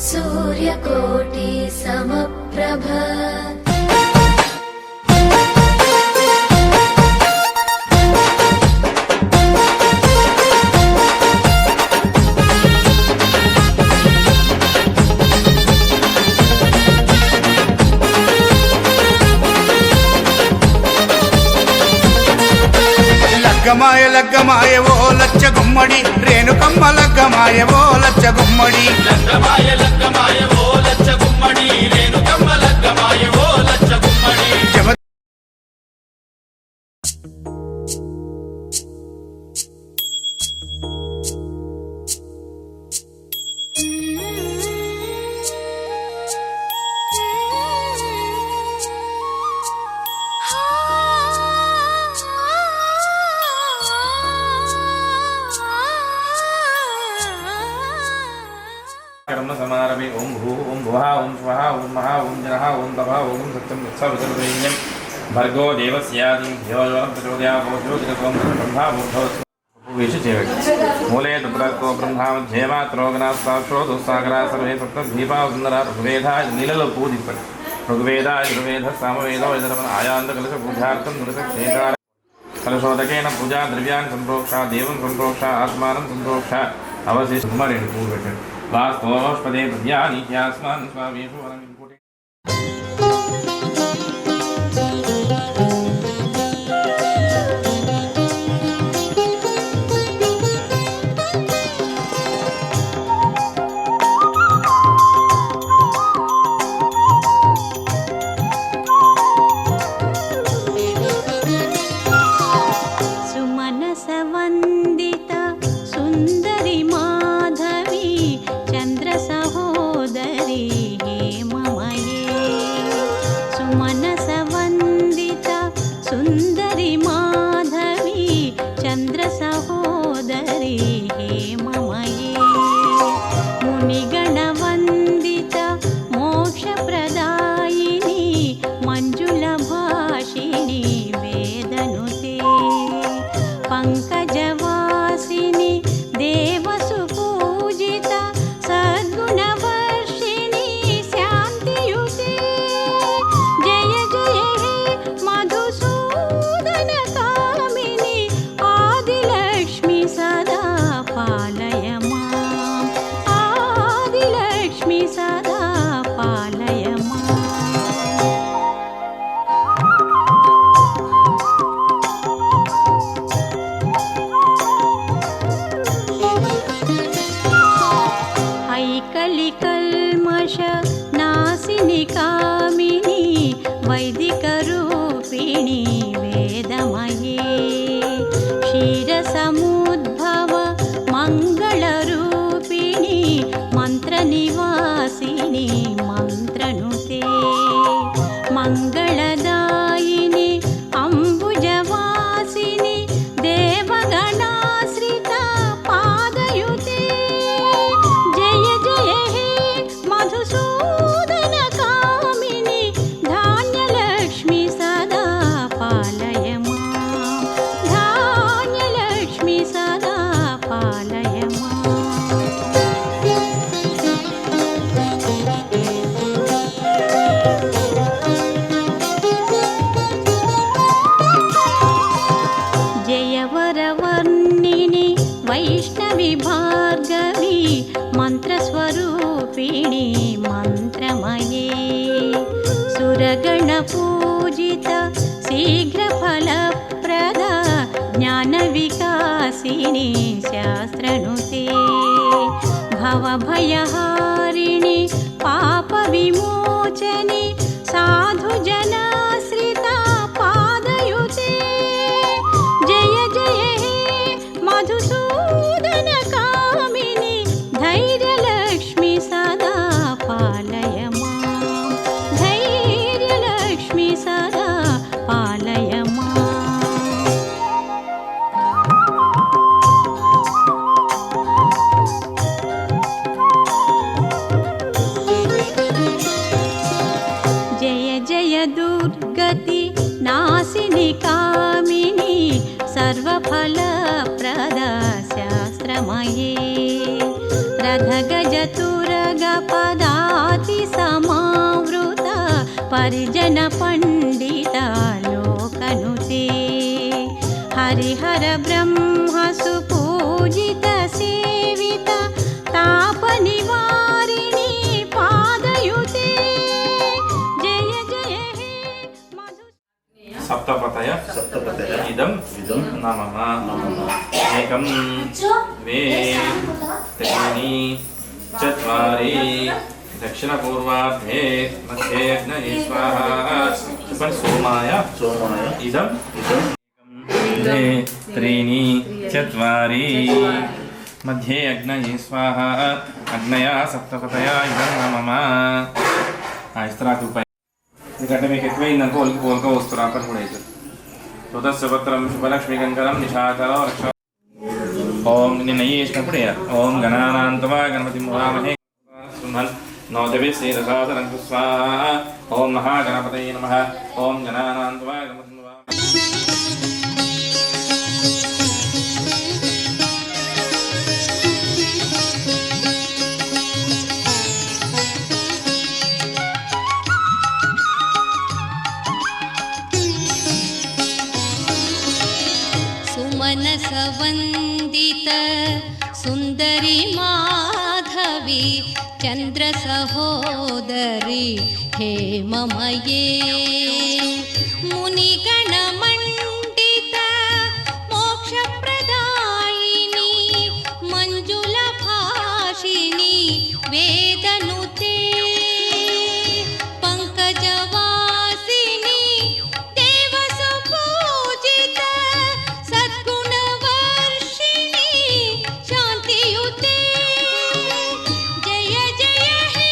सूर्यकोटि समप्रभ లగ్గమాయ లగ్గమాయ ఓ లచ్చ గుమ్మడి రేణుకమ్మ లగ్గమాయ ఓ లచ్చ గుమ్మడి లగ్గమాయ లగ్గమాయ ఓ లచ్చ గుమ్మడి రేణుకమ్మ లగ్గమాయ ఓ లచ్చ గుమ్మడి कर्म समारभे ओम भू ओम भुवः ओम स्वः ओम महा ओम जनः ओम तपः ओम सत्यं सत्सवितुर्वरेण्यं भर्गो देवस्यादि धियोजनं प्रचोदयात् ज्योतिरसोम ब्रह्मा भूतः मूले तुप्रको ब्रह्मा मध्येमात्रोगनास्ताक्षोदुस्सागरा सर्वे सप्तद्वीपा सुन्दरा ऋग्वेदाय नीललो पूजितपट् ऋग्वेदाय यजुर्वेदः सामवेदो यजर्मन् आयान्तकलशपूजार्थं नृतक्षेकार कलशोदकेन पूजा द्रव्यान् सम्प्रोक्षा देवं सम्प्रोक्षा आत्मानं सम्प्रोक्षा अवशिष्टमरेण पूर्वजन् वास्तवोष्पदे पद्यानि ह्यास्मान् स्वामीषु वरमिन्कुटे वैदिकरूपिणी वेदमये क्षीरसमुद्भव मङ्गलरूपिणी मन्त्रनिवासिनी मन्त्रनुते मङ्गलदायिनी अम्बुजवासिनी देवगणाश्रिता पादयुते जय जय हे मधुसूदन कामिनी धान्यलक्ष्मी सदा पालय मां धान्यलक्ष्मी सदा पालय मां जयवरवर्णिनि वैष्णवी भार्गवी मन्त्रस्वरूपिणी मन्त्रमये सुरगणपूजित शीघ्रफलप्रदा ज्ञानविकासिनी शास्त्रनुते भवभयहारिणि पापविमोचनि साधुजनाश्रिता पादयुते जय जय हे मधुसूदन कामिनी धैर्यलक्ष्मी सदा पालय मां धैर्यलक्ष्मी सदा पालय मां जय जय दुर्गति नासिनी कामिनी सर्वफलप्रदा शास्त्रमये गधगजतुरगपदाति समावृत परिजन पंडित लोकनुते हरिहर ब्रह्म सुपूजित सेवित ताप निवारिणी पादयुते जय जय हे मधु सप्तपतय इदं नमः एकं द्वे त्रीणि चत्वारि दक्षिणपूर्वार्धे मध्ये अग्नये स्वाहा सोमाय इदं द्वे त्रीणि चत्वारि मध्ये अग्नये स्वाहा अग्नया सप्तपतया इदं नमः इस्त्रातुपै ఎందుకంటే మీకు ఎక్కువైందనుకో ఒలికి వస్తారు అక్కడ కూడా అవుతుంది సుదస్సుపత్రం శుభలక్ష్మీకంకరం నిషాకరం రక్ష ఓం నిన్న చేసినప్పుడు ఓం గణానాంతవా గణపతి మురామహే నోదవి శ్రీరసాదరం స్వాహ ఓం మహాగణపతయే నమః ఓం గణానాంతవా గణపతి मनसवन्दित सुन्दरी माधवी चन्द्र सहोदरी हेममये मुनिगणमण्डित मोक्षप्रदायिनी मञ्जुलभाषिणी वेदनुते पङ्कजवासिनी देवसुपूजित सद्गुणवर्षिणी शान्तियुते जय जय हे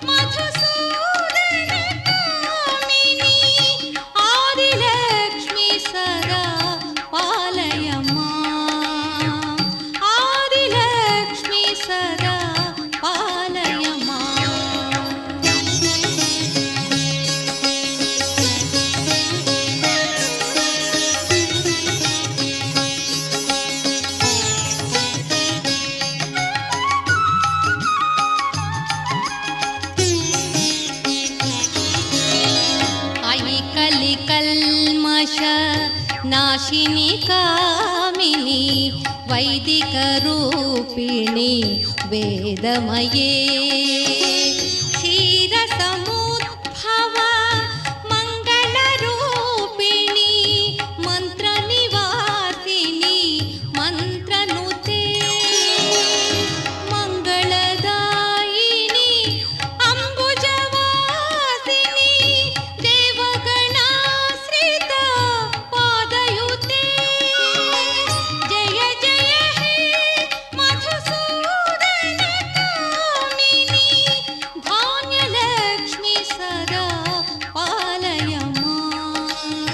मधुसूदनकामिनी आदिलक्ष्मी सदा पालय माम् आदिलक्ष्मी सदा पालय माम् अयि कलिकल्मष नाशिनी कामिनी वैदिकरूपिणी वेदमये क्षीरसमुद्भव मङ्गलरूपिणी मन्त्रनिवासिनी मन्त्रनुते मङ्गलदायिनी अम्बुजवासिनी देवगणाश्रित पादयुते जय जय हे मधुसूदनकामिनी धान्यलक्ष्मी सदा पालय माम्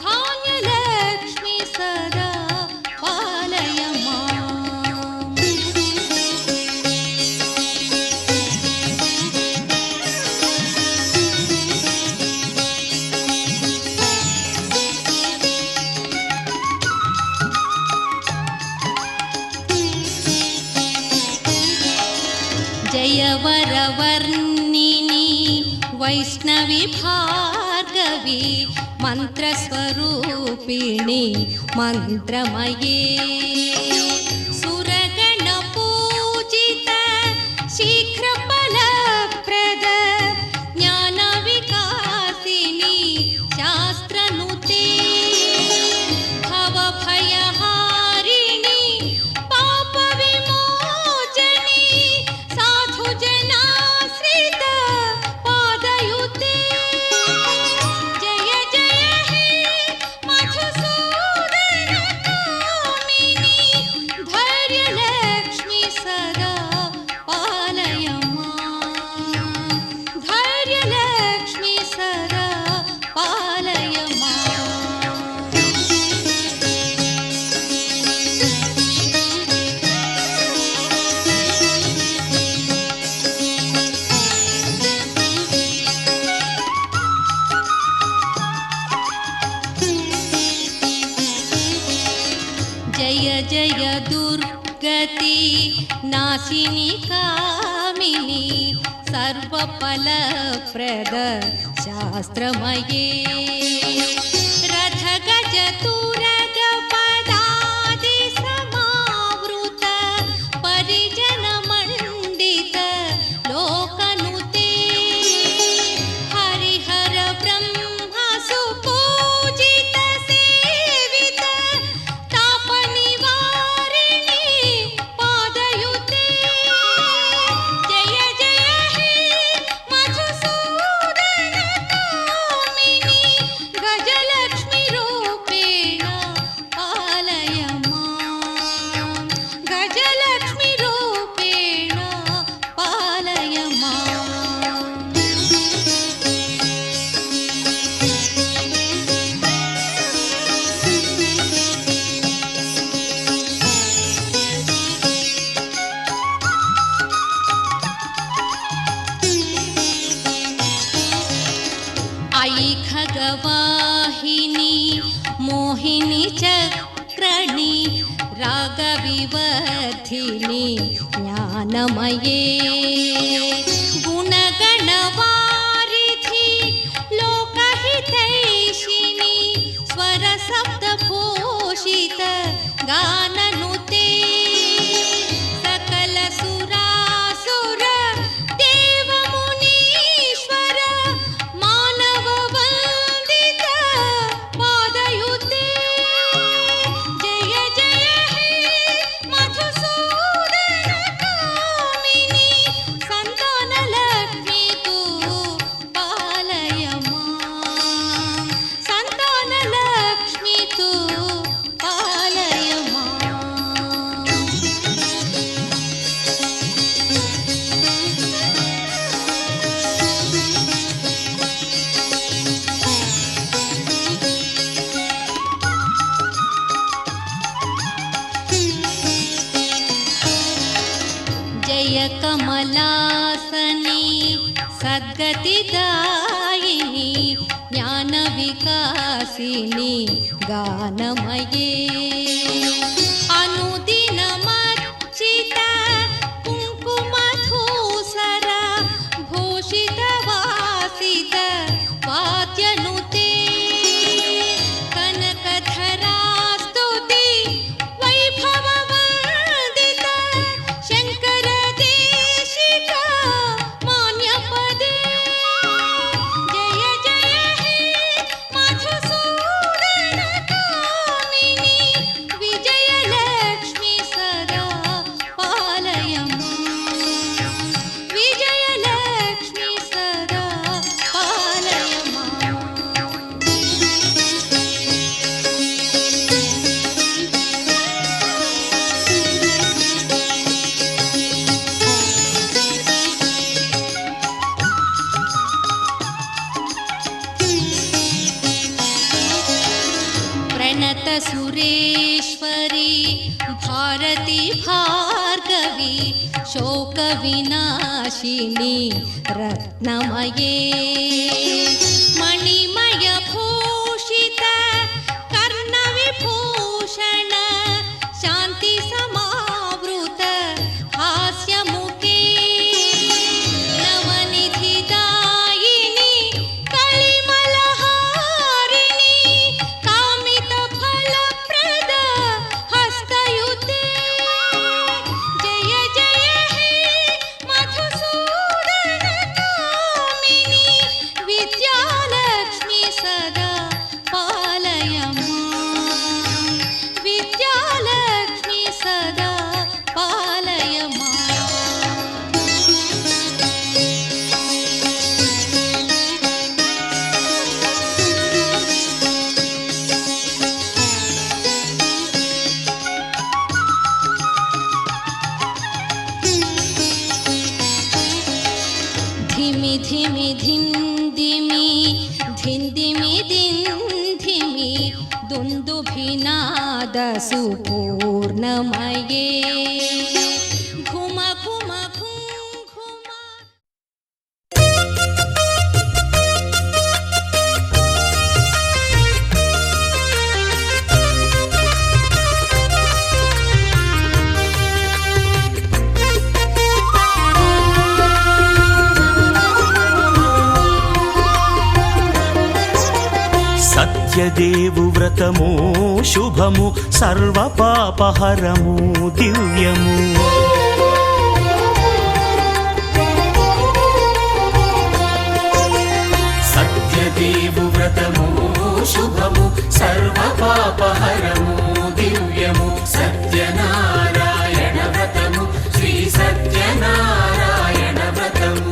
धान्यलक्ष्मी सदा पालय माम् जय वरवर्णिनी वैष्णवी भार्गवी मन्त्रस्वरूपिणी मन्त्रमये सुरगणपूजित शीघ्रफलप्रद ज्ञानविकासिनी शास्त्रनुते भवभयहारिणी पापविमोचनी साधुजनाश्रित पादयुते जय जय हे मधुसूदनकामिनी धैर्यलक्ष्मी सदा पालय माम् धैर्यलक्ष्मी सदा पालय माम् जय जय दुर्गा दुर्गति नाशिनी कामिनी सर्वफलप्रद शास्त्रमये रथ गज तुरग पदादि समावृत परिजन मंडित लोकनुते हरिहर ब्रह्म सुपूजित सेवित ताप निवारिणी पादयुते जय जय हे मधुसूदन कामिनी गजलक्ष्मी रूपेण पालय मां गजलक्ष्मी रूपेण पालय मां आई खगवाहिनी मोहिनी चक्रणी रागविवर्धिनी ज्ञानमये गुणगणवारिधि लोकहितैषिणी स्वरसप्तभूषित गाननुते सकल सुरासुर देवमुनीश्वर मानव वन्दित पादयुते जय जय हे मधुसूदन कामिनी संतानलक्ष्मी तु पालय मां संतानलक्ष्मी तु पालय मां जय कमलासनी सद्गतिदायिनी ज्ञानविकासिनी गानमये अनुदिनमर्चित कुङ्कुमधूसर भूषितवासित वाद्यनुते कनकधरा स्तुति वैभववन्दित शङ्कर देशिक मान्यपदे जय जय हे मधुसूदन कामिनी विजयलक्ष्मी सदा पालय मां विजयलक्ष्मी सदा पालय मां प्रणत सुरेश्वरी भारती भार्गवी शोक विनाशिनी रत्नमये मणिमय भूषित कर्ण विभूषण शांति समावृत हास्यमुखे नवनिधिदायिनी कलिमलहारिणी कामित फलप्रद हस्तयुते जय जय हे मधुसूदन कामिनी विद्यालक्ष्मी सदा पालय मां विद्यालक्ष्मी सदा पालय मां धिमि धिमि धिं दिमि धिं दिमि दिं धिमि दुन्दुभिनाद सुपूर्णमये घुम घुम घुं घुम సత్యదేవు వ్రతము శుభము సర్వపాపహరము దివ్యము. సత్యదేవు వ్రతము శుభము సర్వపాపహరము దివ్యము. సత్యనారాయణ వ్రతము శ్రీ సత్యనారాయణ వ్రతము.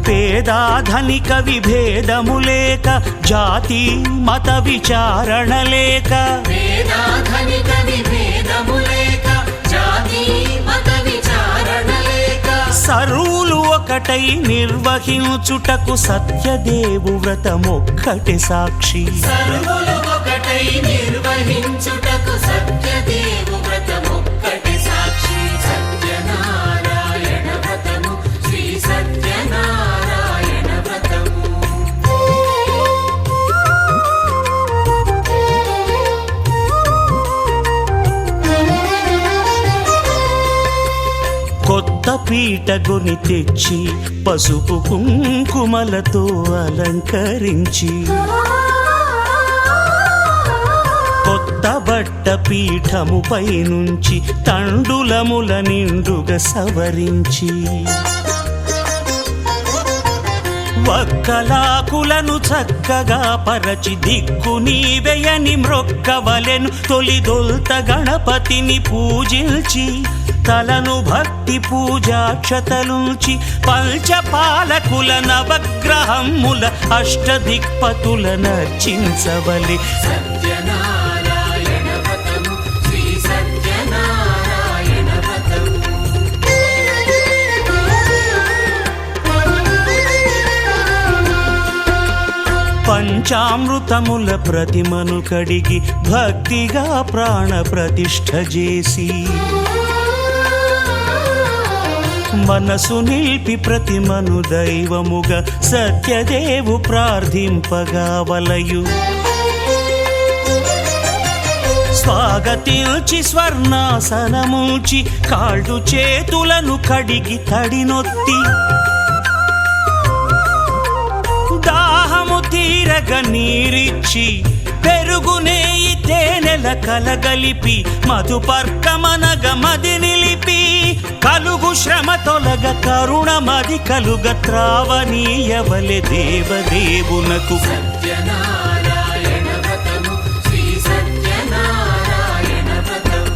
పేదాధనిక విభేదము లేక జాతి మత విచారణ లేక వేదాధనిక విభేదము లేక జాతి మత విచారణ లేక సర్వులు ఒకటై నిర్వహించుటకు సత్యదేవు వ్రతమొక్కటి సాక్షి. సర్వులు ఒకటై నిర్వహించుటకు సత్యదేవు వ్రతమొక్కటి సాక్షి. సత్యనారాయణ వ్రతము శ్రీ సత్యనారాయణ వ్రతము. కొత్త పీటగొని తెచ్చి పసుపు కుంకుమలతో అలంకరించి కొత్త బట్ట పీఠముపై నుంచి తండులముల నిండుగా సవరించి వక్కలాకులను చక్కగా పరచి దిక్కు నీవెయని మ్రొక్కవలెను. తొలిదొల్త గణపతిని పూజించి తలను భక్తి పూజాక్షతలుంచి పంచపాలకుల నవగ్రహముల అష్టదిక్పతుల నర్చించవలె. సత్యనారాయణ వ్రతము శ్రీ సత్యనారాయణ వ్రతము. పంచామృతముల ప్రతిమను కడిగి భక్తిగా ప్రాణ ప్రతిష్ఠ చేసి మనసు నిలిపి ప్రతిమను దైవముగా సత్యదేవు ప్రార్థింపగా వలయు. స్వాగతించి స్వర్ణాసనముంచి కాళ్ళు చేతులను కడిగి తడినొత్తి దాహము తీరగ నీరిచ్చి పెరుగు నెయ్యి తేనెల కలగలిపి మధుపర్కమనగ మది నిలిపి కలుగు శ్రమ తొలగ కరుణ మది కలుగ త్రావనీయవలె దేవదేవునకు. సత్యనారాయణ వ్రతము శ్రీ సత్యనారాయణ వ్రతము.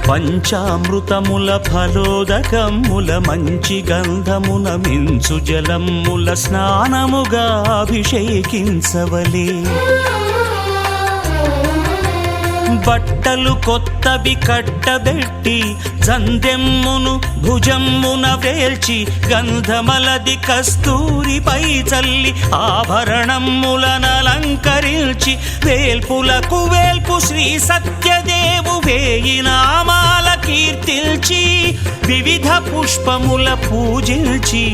పంచామృతముల ఫలోదకముల మంచి గంధమున మించు జలముల స్నానముగా అభిషేకించవలే. బట్టలు కొత్తవి కట్టబెట్టి జందెమ్మును భుజమ్మున వేల్చి గంధమలది కస్తూరిపై చల్లి ఆభరణములనలంకరించి వేల్పులకు వేల్పు శ్రీ సత్యదేవు వేయి నామాల కీర్తిల్చి వివిధ పుష్పముల పూజించి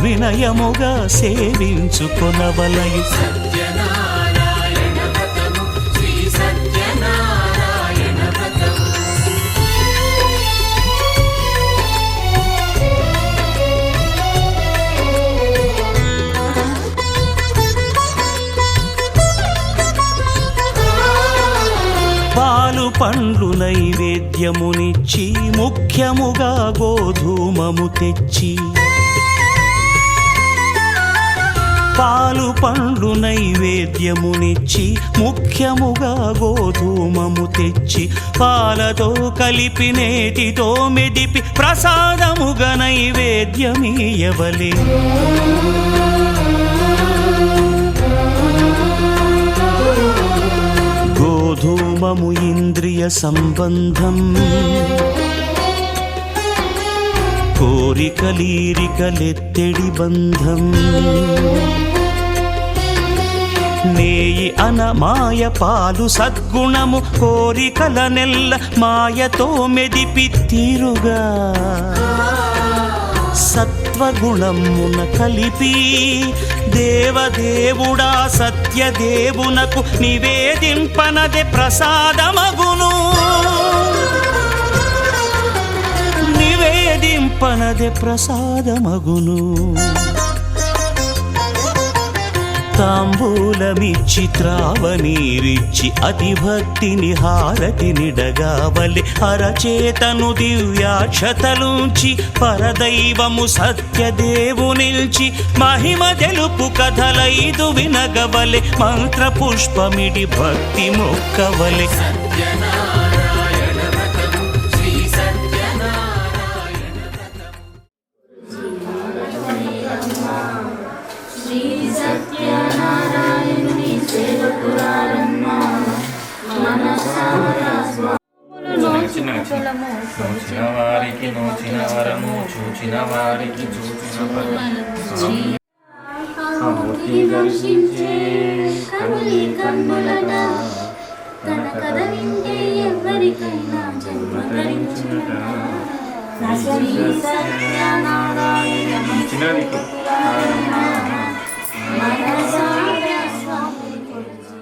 వినయముగా సేవించుకొనవలయు. సత్యనారాయణ వ్రతము శ్రీ సత్యనారాయణ వ్రతము. పాలు పండ్లు నైవేద్యమునిచ్చి ముఖ్యముగా గోధూమము తెచ్చి పాలు పండ్లు నైవేద్యమునిచ్చి ముఖ్యముగా గోధూమము తెచ్చి పాలతో కలిపి నేతితో మెదిపి ప్రసాదముగా నైవేద్యమీయవలే. గోధూమము ఇంద్రియ సంబంధం కోరికలీరికలెత్తెడి బంధం నేయి అన మాయ పాలు సద్గుణము కోరికల నెల్ల మాయతో మెదిపి తీరుగా సత్వగుణమున కలిపి దేవదేవుడా సత్యదేవునకు నివేదింపనదే ప్రసాదమగును, నివేదింపనదే ప్రసాదమగును. తాంబూలమిచ్చి త్రావనీరిచ్చి అతిభక్తిని హారతినిడగావలి అరచేతను దివ్యాక్షతలుంచి పరదైవము సత్యదేవునిల్చి మహిమ తెలుపు కథలైదు వినగవలె మంత్రపుష్పమిడి భక్తి మొక్కవలె. సత్యనారాయణ వ్రతము శ్రీ సత్యనారాయణ వ్రతము. నోచిన వారికి నోచిన వరము, చూచిన వారికి చూచిన మూర్తి దర్శించే కనులి కన్నులట, తన కథ వింటే ఎవరికైనా జన్మ ధరించుట. శ్రీ సత్యనారాయణ మనసారా స్వామిని కొలిచి.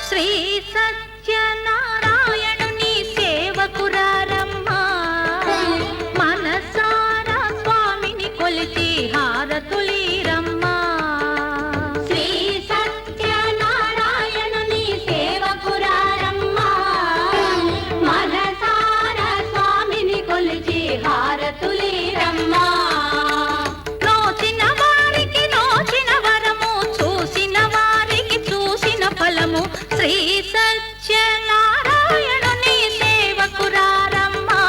శ్రీ సత్యనారాయణుని సేవకురారమ్మా, మనసారా స్వామిని కొలిచి హారతులీరమ్మా. శ్రీ సత్యనారాయణుని సేవకురారమ్మా, మనసారా స్వామిని కొలిచి హారతులీరమ్మా. నోచిన వారికి నోచిన వరము, చూసిన వారికి చూసిన ఫలము. శ్రీ సత్యనారాయణుని సేవకురారమ్మా,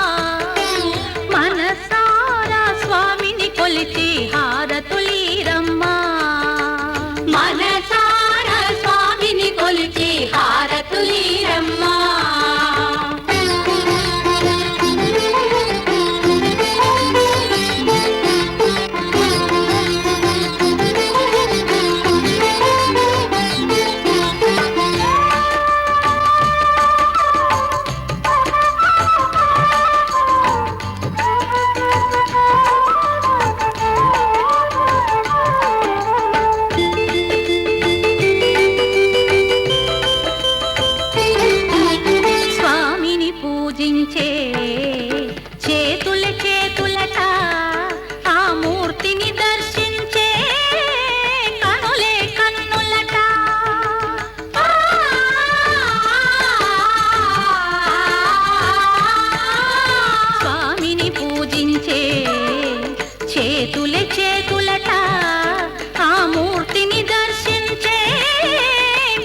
మనసారా స్వామిని కొలిచి హారతులీరమ్మా. మనసారా స్వామిని కొలిచి హారతులీరమ్మా. స్వామిని పూజించే చేతుల చేతులట, ఆ మూర్తిని దర్శించే కనులే కన్నులట. స్వామిని పూజించే చేతుల చేతులట, ఆ మూర్తిని దర్శించే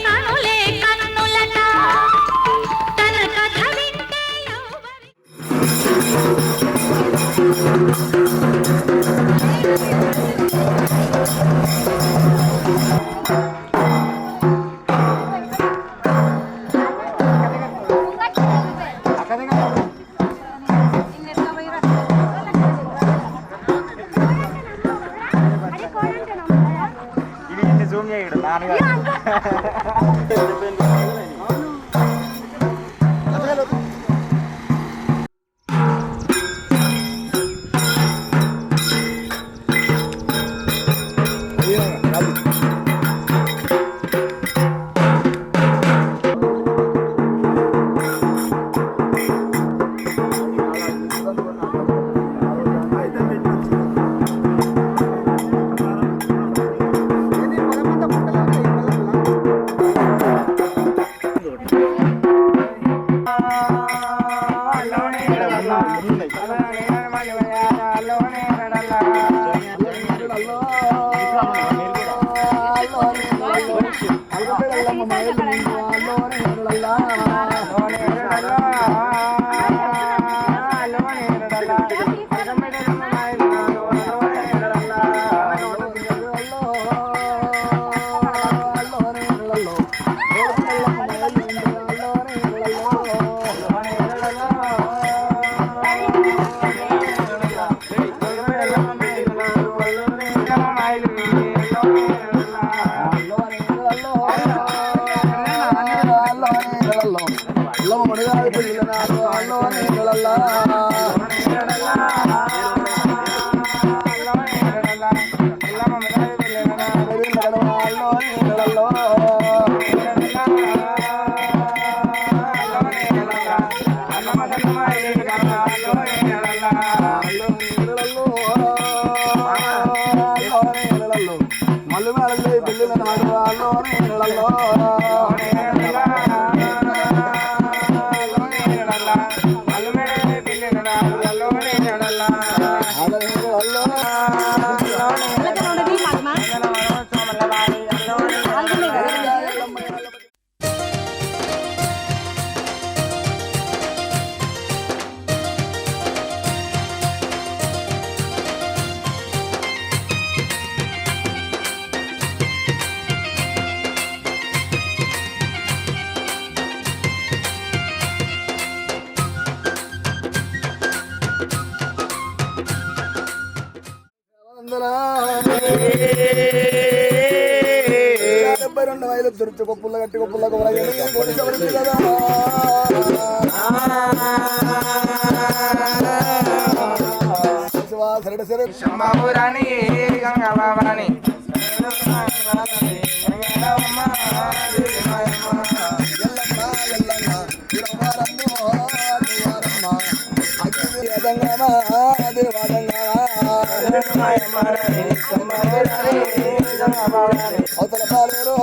కనులే కన్నులట. తన కథ వింటే ఎవరి మల్లు మేడల్లో బిల్లుల నాడు నీళ్ళల్లో దుర్చు కొప్పుల గట్టి కొప్పుల కదా సరే సరే బాబురాణి గంగా బాబాని అవతల పాలేరు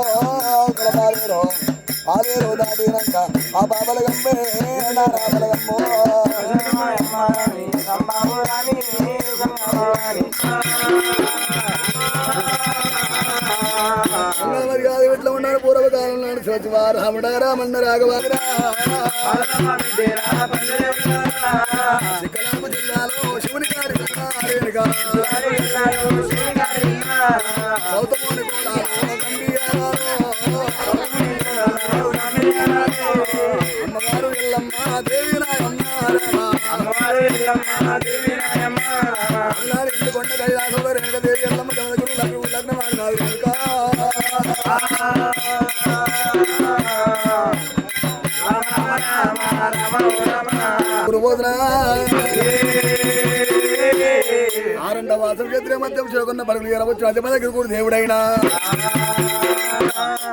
పాలేరు దాటినాక ఆ బాబల గంబే నా రాబల గంబో మరి కాదు ఇట్లా ఉన్నారు పూర్వకాలంలో స్వచ్ఛవారు రాముడా రామన్న రాఘవారా శ్రీకాకుళం జిల్లాలో శివుని గారి గౌతముని కూడా అమ్మవారు ఎల్లమ్మ దేవి నాయమ్మ ఇంటి కొండ కైలాసంలో రేణుక దేవి ఎల్లమ్మ దగ్గర లగ్నం ఆడినారు కనుక ఆరండ వాసం చేతులే మధ్యం చేయకుండా పలుకులు ఎరవచ్చు అదే దగ్గర కూడా దేవుడైనా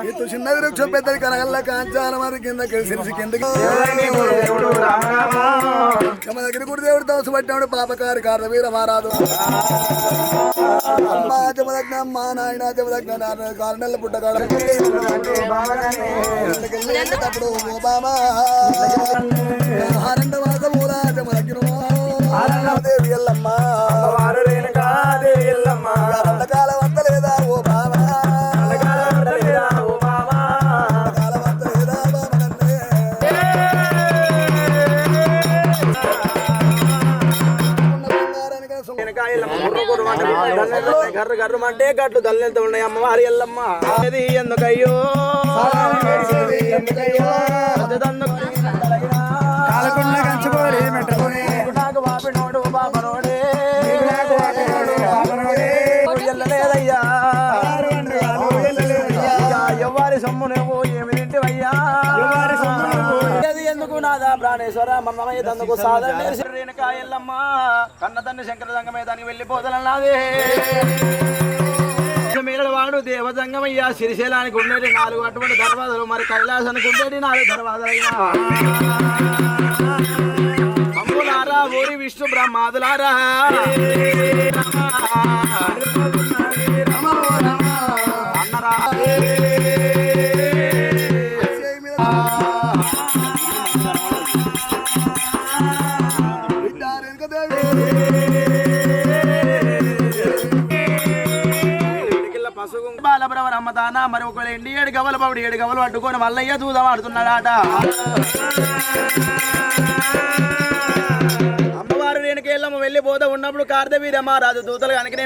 ఇటు చిన్నది వృక్షం పెద్దది కనగల్ల కాంచాల మరి కింద సిరిసి కిందకి తమ దగ్గర కూడా దేవుడు దోసు పట్టినాడు పాపకారి కారణ వీర మారాదు అమ్మా జమదగ్న అమ్మా నాయన జమదగ్న కారణల పుట్టగాడు తప్పుడు బామా ఆరండ వాసమూలా జమదగ్న దేవి ఎల్లమ్మ కాలం అంత లేదా ఓ బాబా గర్ర గర్రమంటే గట్లు దల్లెంత ఉన్నాయి అమ్మవారి ఎల్లమ్మ అది ఎందుకయ్యో బాబినోడు బాబనోడే ఎల్లలేదయ్యా ఎవ్వారి సొమ్ము నువ్వు ఏమి తింటివయ్యా ఎందుకు నాదా ప్రాణేశ్వర మన్నమయ్య తందుకు సాధన రేణుకా ఎల్లమ్మ కన్న తండ్రి శంకర సంగమే దానికి వెళ్ళిపోదలన్నాదే వాడు దేవజంగమయ్యా సిరిశైలానికి ఉండేది 4 అటువంటి దర్వాజలు మరి కైలాసానికి ఉండేది 4 దర్వాజలైనా అమ్ములారా ఊరి విష్ణు బ్రహ్మాదులారా అన్నరా బాలబ్రవర్ అమ్మదానా మరి ఒకవేళ ఎండి 7 గవలు పడి 7 గవలు పట్టుకొని మల్లయ్య దూదం ఆడుతున్నాడాట అమ్మవారు రేణుకెళ్ళమ్మ వెళ్ళిపోతా ఉన్నప్పుడు కార్తవీరమ్మ రాజు దూతలు కనుకనే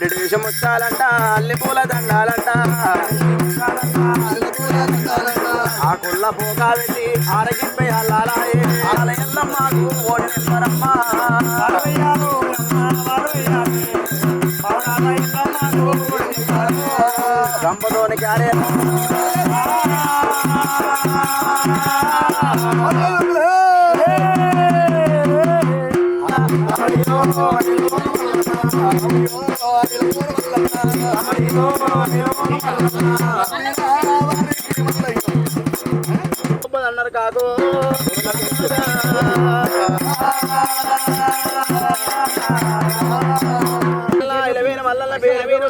దేశం వచ్చాలంట అల్లి పూల దండాలంట ఆ కుళ్ళ పోగా పెట్టి ఆరగిప్పై అల్లాలాయే ఆలయల్లమ్మకు ఓడి నిమ్మరమ్మా గంపతోని క్యారే అన్నారు కాకు మల్ల పేరు మీద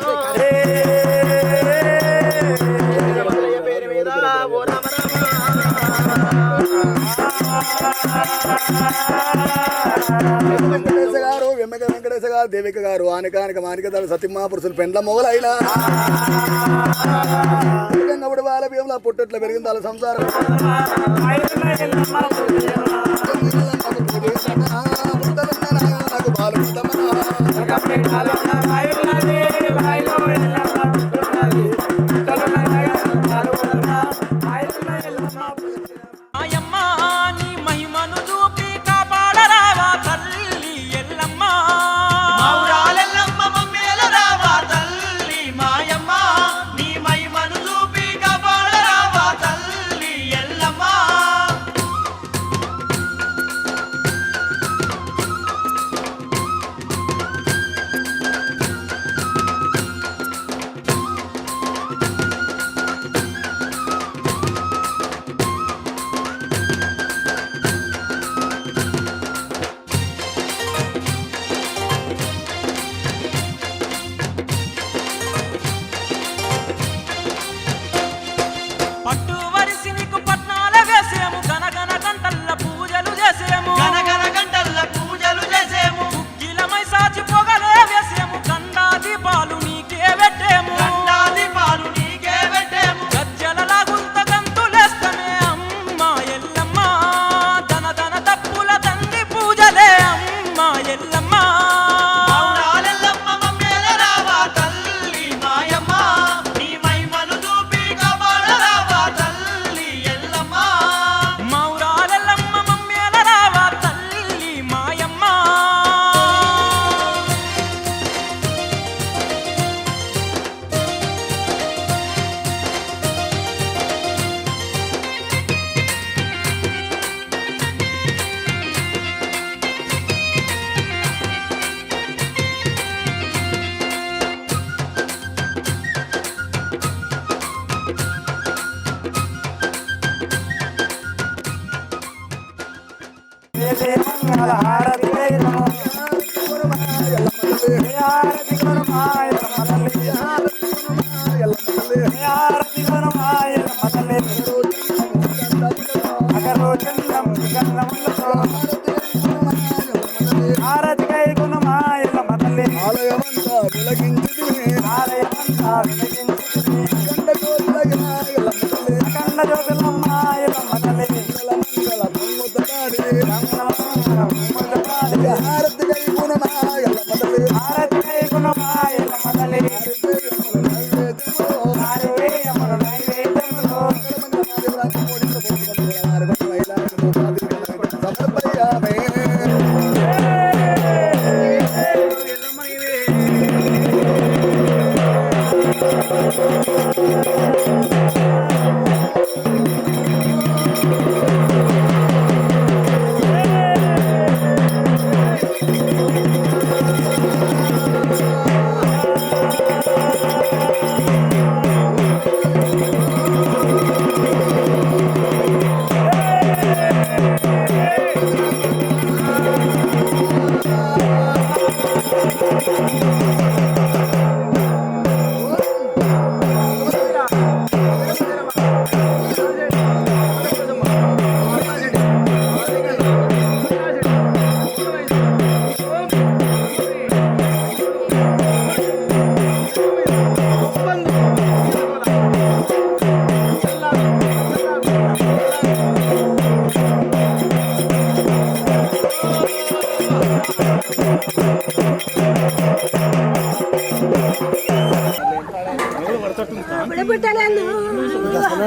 ఓ రామ వెంకటేశ గారు వెమ్మక వెంకటేశ గారు దేవిక గారు ఆనకానిక మానిక సత్యమా పురుషులు పెండ్ల మొగలైనా అప్పుడు వాళ్ళ బియ్యంలో పుట్టెట్ల పెరిగింది వాళ్ళ సంసారం నాకు బాలు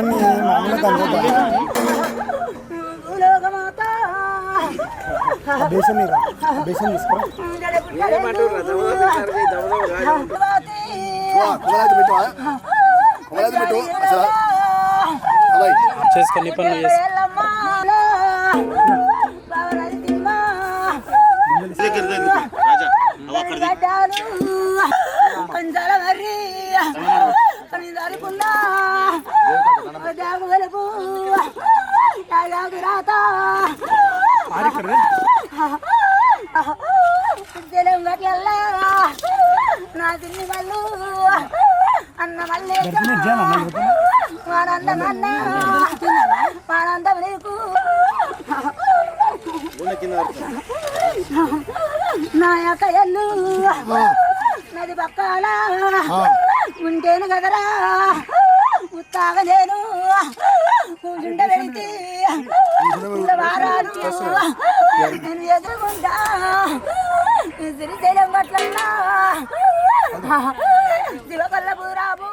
అన్ని మామూలు బేసం బేసం తీసుకురా పెట్టు అసలు చేసుకొని పనులు చేసి పంచాల మర్రి పని దారిపున్నా జాగు వెలుపు జాగు రాత జలం గట్లల్లా నా తిన్ని వాళ్ళు అన్న మళ్ళీ వాడందమన్నా వాడందం నీకు నా యొక్క ఎల్లు నది పక్కల ఉంటేను కదరా ఉత్తాగ నేను కూర్చుంట వెళితే వారాలు నేను ఎదురుకుంటా శ్రీశైలం పట్లన్నా శివకొల్లపు రాబు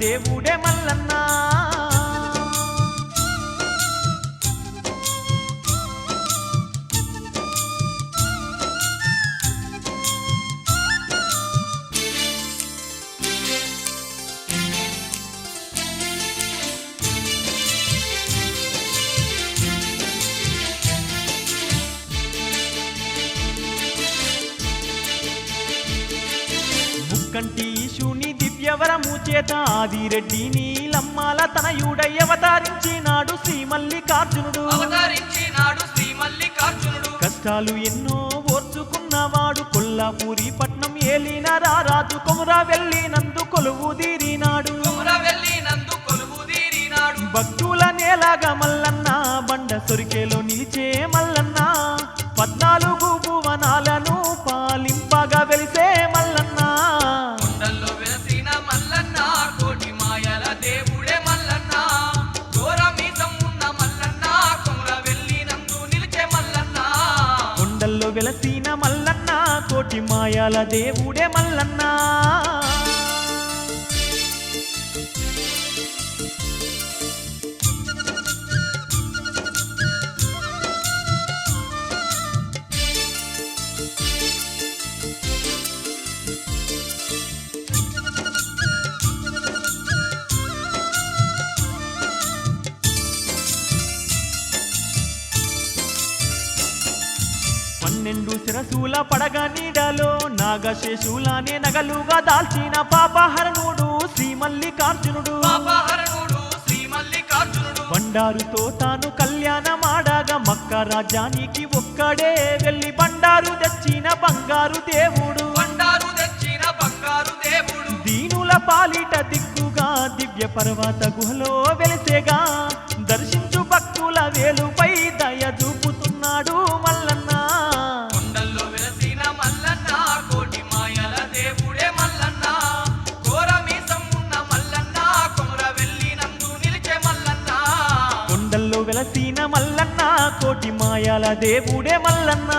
దేవుడే మల్లన్న. ముక్కంటి ఈశుని దివ్యవరము చేత ఆదిరెడ్డి నీలమ్మాల తనయుడై అవతరించినాడు శ్రీ మల్లికార్జునుడు. కష్టాలు ఎన్నో ఓర్చుకున్నవాడు కొల్లాపూరి పట్నం ఏలిన రారాజు కొమురా వెళ్ళినందు కొలువు తీరినాడు. భక్తుల నేలాగా మల్లన్న బండ సొరికేలో నిలిచే మల్లన్న 14 భువనాలను పాలింపగా వెలిసే మల్లన్న. కొండల్లో వెలసిన మల్లన్న కోటి మాయాల దేవుడే మల్లన్న. పన్నెండు శిరసుల పడగ నీడలో నాగశేషులానే నగలుగా దాల్చిన పాపహరణుడు శ్రీ మల్లికార్జునుడు. బండారుతో తాను కళ్యాణమాడగా మక్క రాజ్యానికి ఒక్కడే వెళ్ళి బండారు తెచ్చిన బంగారు దేవుడు. దీనుల పాలిట దిక్కుగా దివ్య పర్వత గుహలో వెలిసేగా దర్శించు భక్తుల వేలుపై దయ చూపుతున్నాడు మల్లన్న. కొండల్లో వెలసిన మల్లన్న కోటి మాయాల దేవుడే మల్లన్న.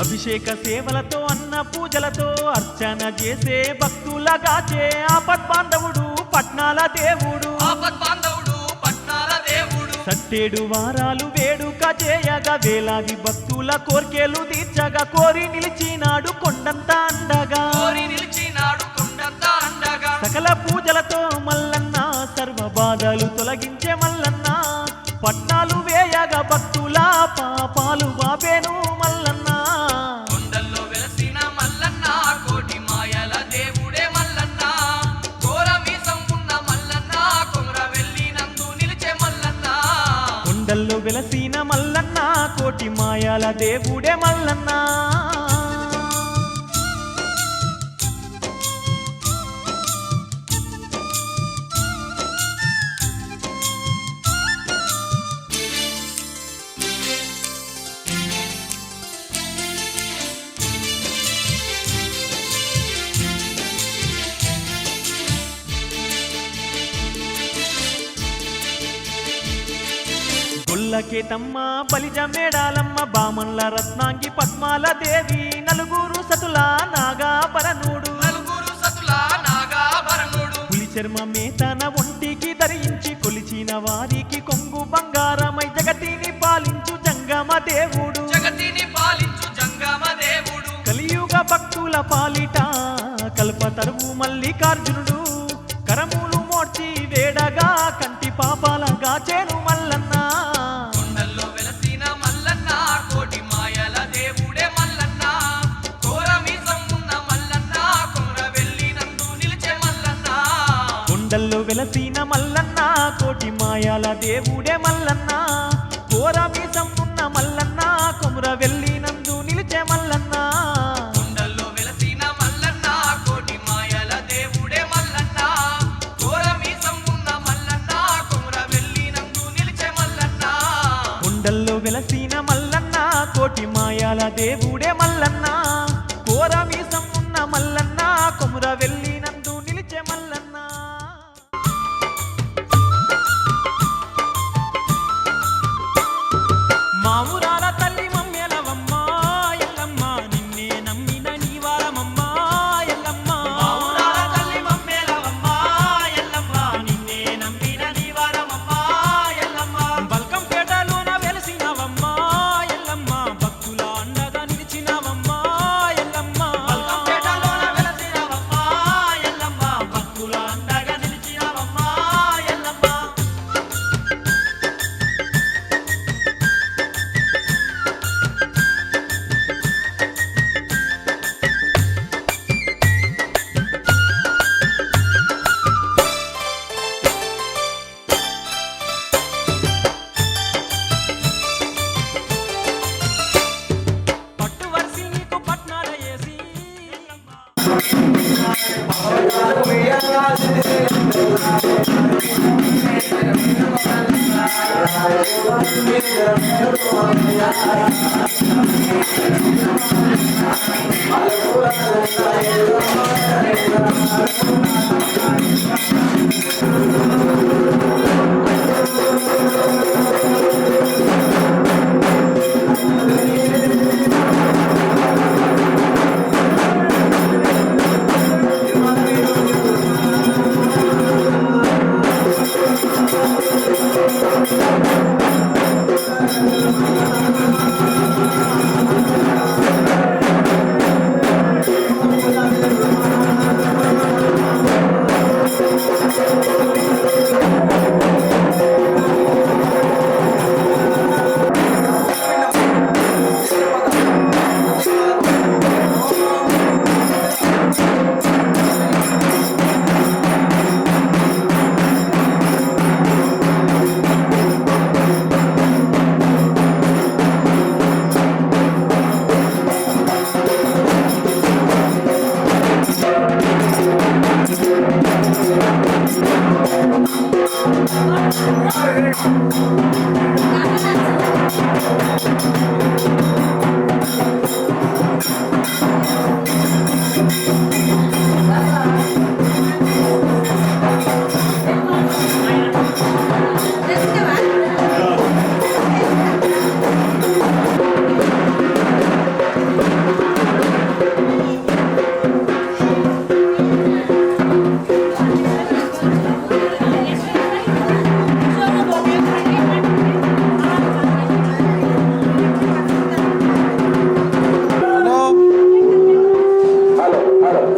అభిషేక సేవలతో అన్న పూజలతో అర్చన చేసే భక్తులగాచే ఆపద్బాంధవుడు పట్నాల దేవుడు. సట్టేడు వారాలు వేడుక చేయగా వేలాది భక్తుల కోర్కెలు తీర్చగా కోరి నిలిచినాడు కొండంత అండగా. సకల పూజలతో మల్లన్న సర్వ బాధలు తొలగించే మల్లన్న. పట్నాలు వేయగా భక్తుల పాపాలు బాబేను మల్లన్న. కొండల్లో వెలసిన మల్లన్న కోటి మాయాల దేవుడే మల్లన్న. గొల్లకేతమ్మ బలిజ మేడాలమ్మ బామన్ల రత్నాంగి పద్మాల దేవి నలుగురు సతుల నాగాభరణుడు. పులి చర్మమే తన ఒంటికి ధరించి కొలిచిన వారికి కొంగు బంగారమై జగతిని పాలించు జంగమ దేవుడు. కలియుగ భక్తుల పాలిట కల్పతరువు మల్లికార్జునుడు. కరములు మోర్చి వేడగా కంటి పాపాల గాచేను మల్లన్న. కొండల్లో వెలసిన మల్లన్న కోటి మాయాల దేవుడే మల్లన్న. ఘోరమీసం ఉన్న మల్లన్న కొముర వెళ్ళినందు నిలిచే మల్లన్న. కోటి మాయాల దేవుడే మల్లన్న కోరమీసం ఉన్న మల్లన్న కొముర వెళ్ళినందు నిలిచే మల్లన్న మావురాల తల్లి మమ్మెలవమ్మ ఎల్లమ్మ నిన్నే నమ్మిన నీవారమమ్మ ఎల్లమ్మ మావురాల తల్లి మమ్మెలవమ్మ ఎల్లమ్మ నిన్నే నమ్మిన నీవారమమ్మ ఎల్లమ్మ బల్కంపేటలోన వెలిసినవమ్మ ఎల్లమ్మ భక్తుల అండగా నిలిచినవమ్మ ఎల్లమ్మ బల్కంపేటలోన వెలిసినవమ్మ ఎల్లమ్మ భక్తుల అండగా నిలిచినవమ్మ ఎల్లమ్మ పట్టు వరిసి నీకు పట్నాల ఏసి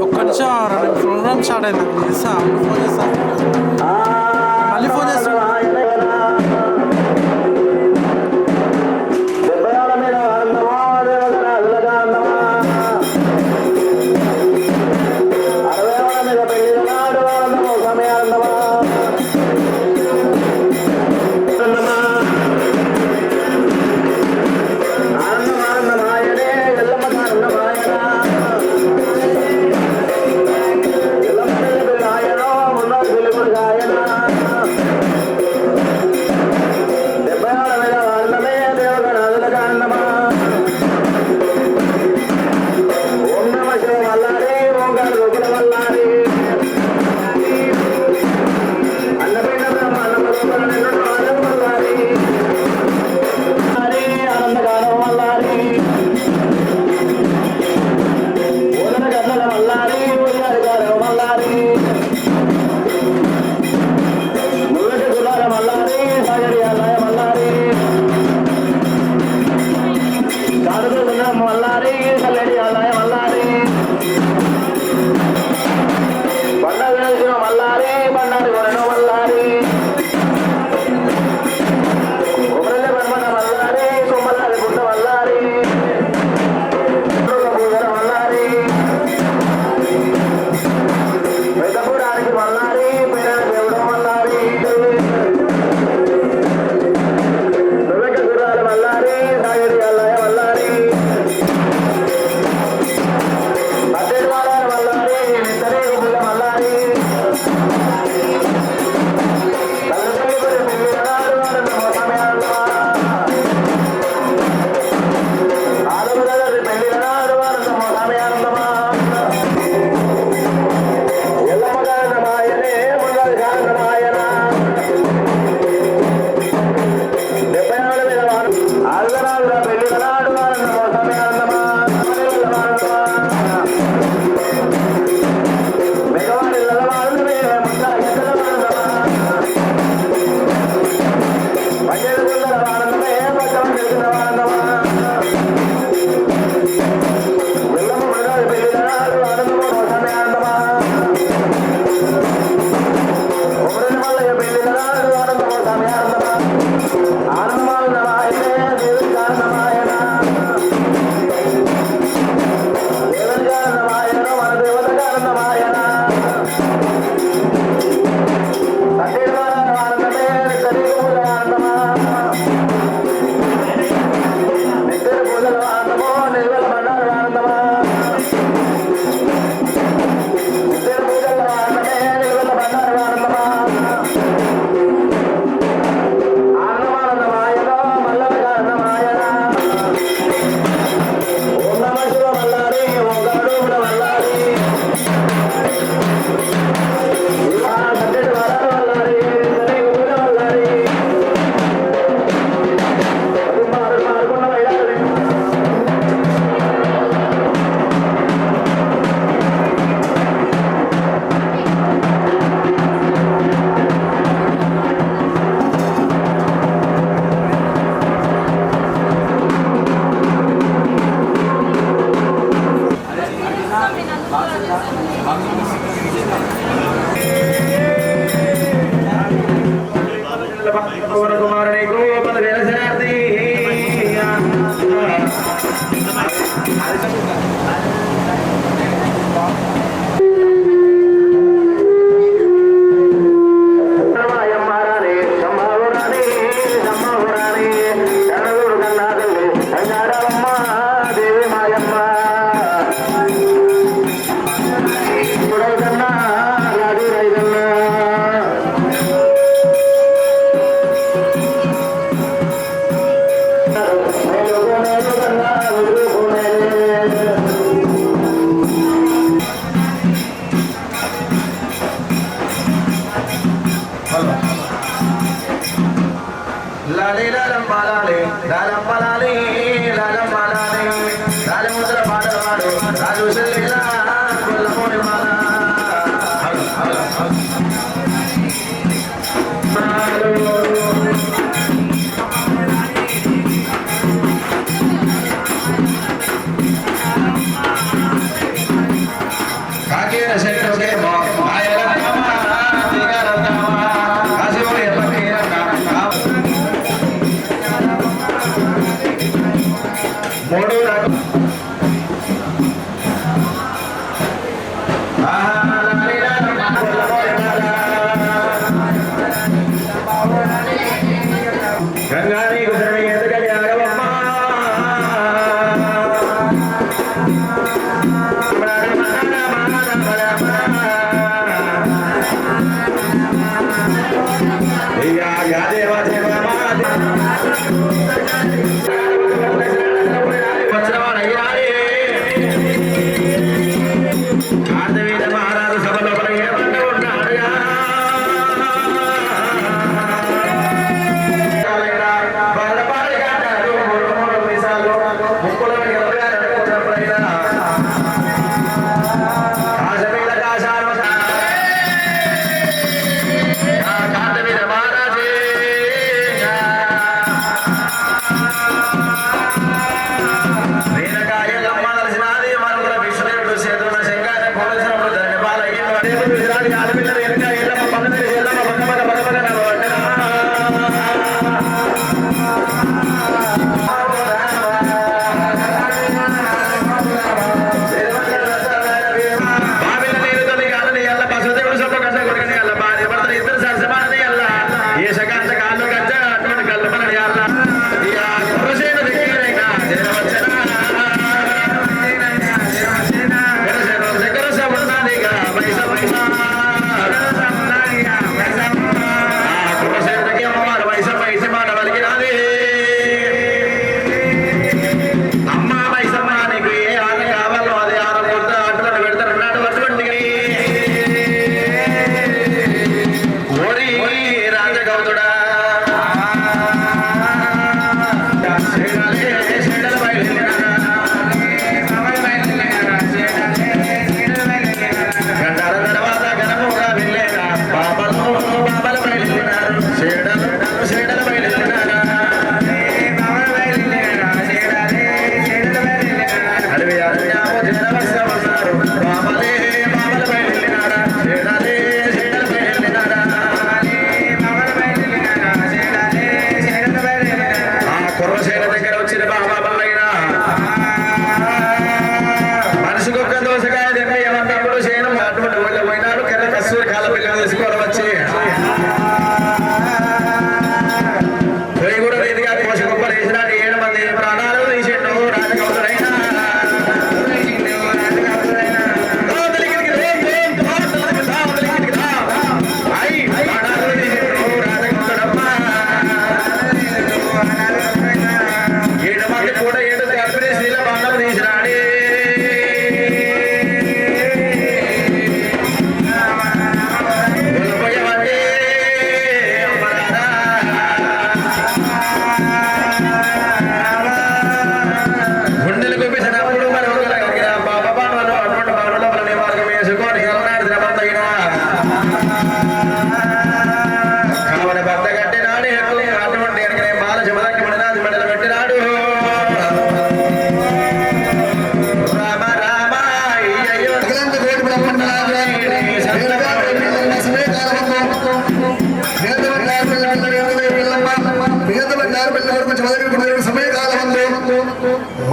ఒక్క నిమిషం ప్రోగ్రామ్ స్టార్ట్ అయింది ఫోన్ చేస్తా మళ్ళీ ఫోన్ చేస్తా మల్లారి ఆడవమ్మ దేవి మాయమ్మ ఇప్పుడైతన్నా రాజు రైతన్నా లాలి లాలం బాలాలి లాలం బాలాలి లాలం బాలాలి లాలి ముద్ర పాటలు పాడు రాజు చెల్లిలా కొల్లమోని మాల కాకేర శరీరకే మాయలమ్మ దిగరమ్మ కాశీవోయ పక్కీరమ్మ మూడు గంగాని గుజరని ఎదుగని ఆగవమ్మ యా దేవా దేవా మహారాజు సభలో ఏమంటూ ఉన్నాడుగా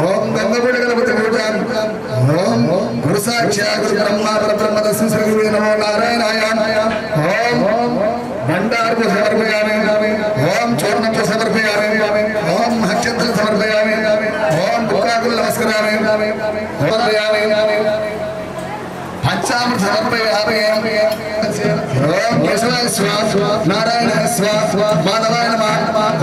ఓం గంగపూడి గణపతి పూజాం ఓం గురు సాక్షాత్ బ్రహ్మ పరబ్రహ్మ తస్మై శ్రీ గురువే నమో నారాయణాయ ఓం భండార్పు సమర్పయామి ఓం చూర్ణం సమర్పయామి ఓం హక్షంత్రం సమర్పయామి దుర్గాకులు నమస్కారామి పంచామృత సమర్పయామి ఓం కేశవాయ స్వాహ నారాయణ స్వాహ మాధవాయ నమః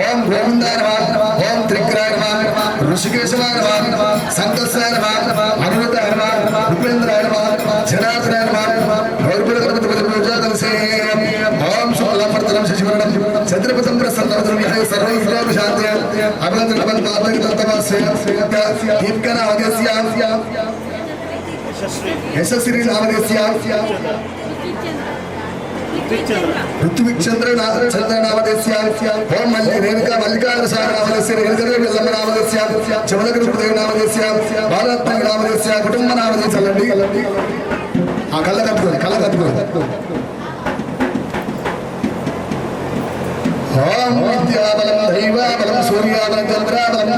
ఓం గోవిందాయ నమః ఓం త్రిగ్రాయ నమః ఋషికేశవాయ నమః సంతోషాయ నమః అనురుద్ధాయ నమః ఉపేంద్రాయ నమః జనార్దనాయ నమః గౌరవగణపతి పూజా కలిసే ఓం శుక్లాంబరధరం శశివర్ణం చంద్రపదం ప్రసన్నవదనం యః సర్వైశ్వర్య శాంత్య అభినందనం పాపకి తత్తవాస్య దీప్కన అవగస్య యశస్వి నామదేశ్య ఋత్విక్ చంద్ర నామదేశ్య ఓం మల్లి రేణుక మల్లికార్జున సాగర నామదేశ్య రేణుకదేవి ఎల్లమ్మ నామదేశ్య చమదగిరి ఉపదేవి నామదేశ్య భారత్మణి నామదేశ్య కుటుంబ నామదేశాలండి ఆ కళ్ళ కట్టుకోండి ఓం విద్యాబలం దైవాబలం సూర్యాబలం చంద్రాబలం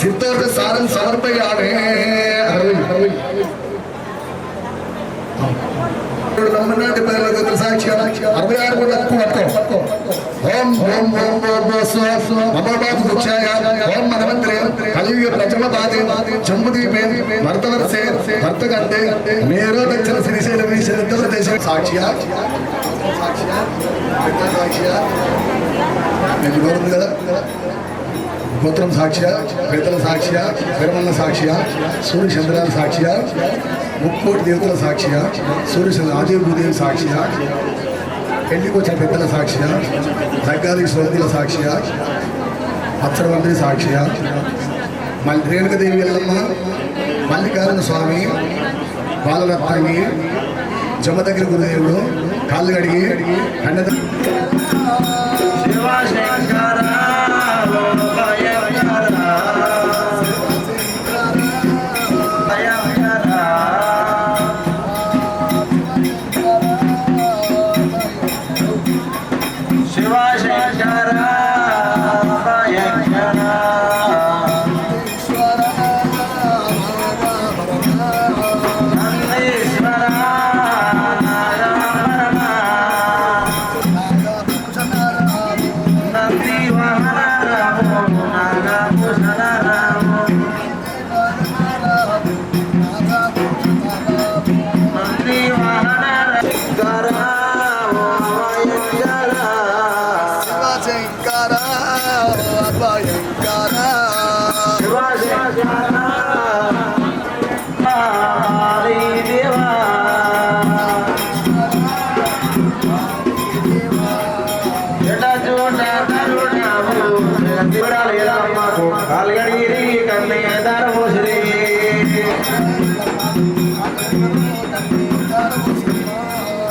సిద్ధోర్గ సారం సమర్పయామే సాక్షి 66 పట్టుకో ఓం ఓం ఓం ఓం మనమంత్రే కలియుగ ప్రజమ పాదే జంబుదీపే భర్తవర్సే భర్తగంటే మేరో దక్షిణ శ్రీశైల విశేష సాక్షియా మీకు గౌరవం కదా గోత్రం సాక్షియ పెడతల సాక్షియ పెరమల్ల సాక్షియ సూర్యచంద్రాల సాక్షియ ముక్కోటి దేవతల సాక్షియ సూర్యచంద్ర ఆదేవి భూదేవి సాక్షియ పెళ్లికి వచ్చిన పెద్దల సాక్షియ దగ్గాది స్వర్తుల సాక్షియ అక్షరవంతుని సాక్షియ మళ్ళీ రేణుకదేవి ఎల్లమ్మ మల్లికార్జున స్వామి బాలరత్నాన్ని జమదగిరి గురుదేవుడు కాళ్ళు కడిగి కన్నద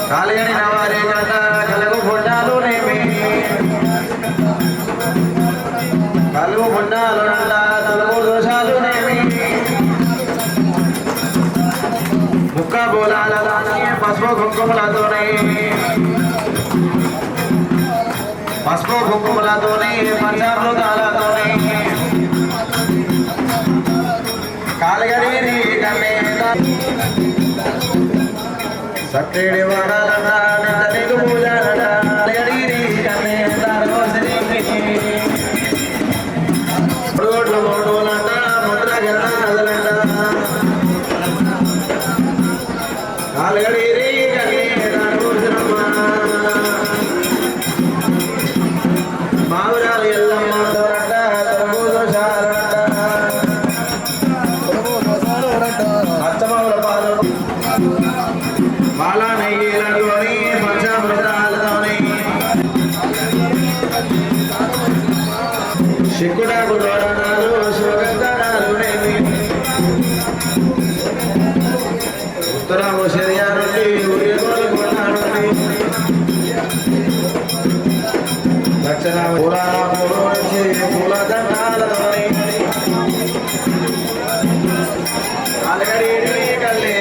కాలిగడి నవారే కలుగు బొండాలు కలుగు బొండాలు కలుగు దోషాలు ముక్క బోలాల పసుపు కుంకుమలతోనే పంచామృతాలతోనే కాలిగడి కన్నే సట్టేడి వాడాలట నీకు పూజాలట కాలిగడి కన్నే మూడులంట ముద్ర గెలంట కాలిగడి కన్నే మావురాలు ఎల్లమ్మ తోరట అత్తమావుల పాలు మాలా నెయ్యిలతోని పంచామృతాలతోని సిక్కుడాకు తోరణాలు శివగంగారాలు ఉత్తరాము శర్యా నుండి ఉరిగోలు కొండ నుండి దక్షిణ పురాణాలు నుంచి పూలదండాలతోని కాలిగడి కల్లే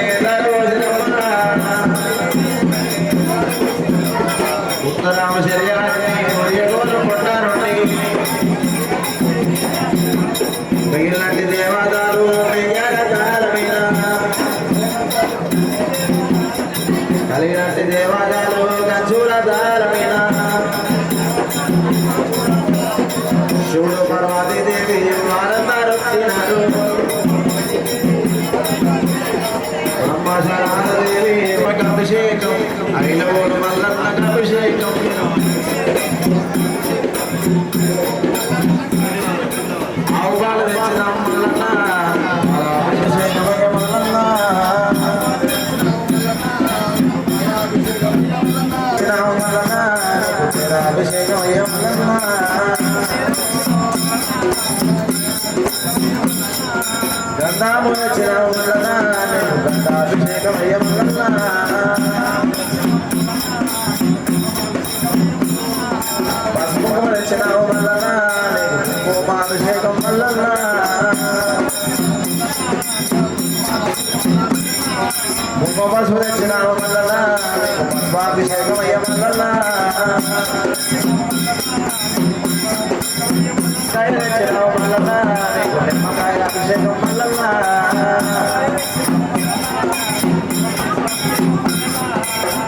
ఉత్తరామ శరీరాన్ని కొట్టారండి మిగిలినట్టి దేవతలు కలిగినట్టి దేవతలు కంచుల దాల మీద శివుడు పర్వతీ దేవి వారందరూ వచ్చినారు గంధాముల చిరావు మల్లన్న నీకు గంధాభిషేకమయ్య మల్లన్న పద్మముల చిరావు మల్లన్న నీకు కుంకుమాభిషేకం మల్లన్న కుంకుమ సురచినావు మల్లన్న నీకు పద్మాభిషేకమయ్య మల్లన్న చిరావు మల్లన్న నీకు నిమ్మకాయ అభిషేకం మల్లన్న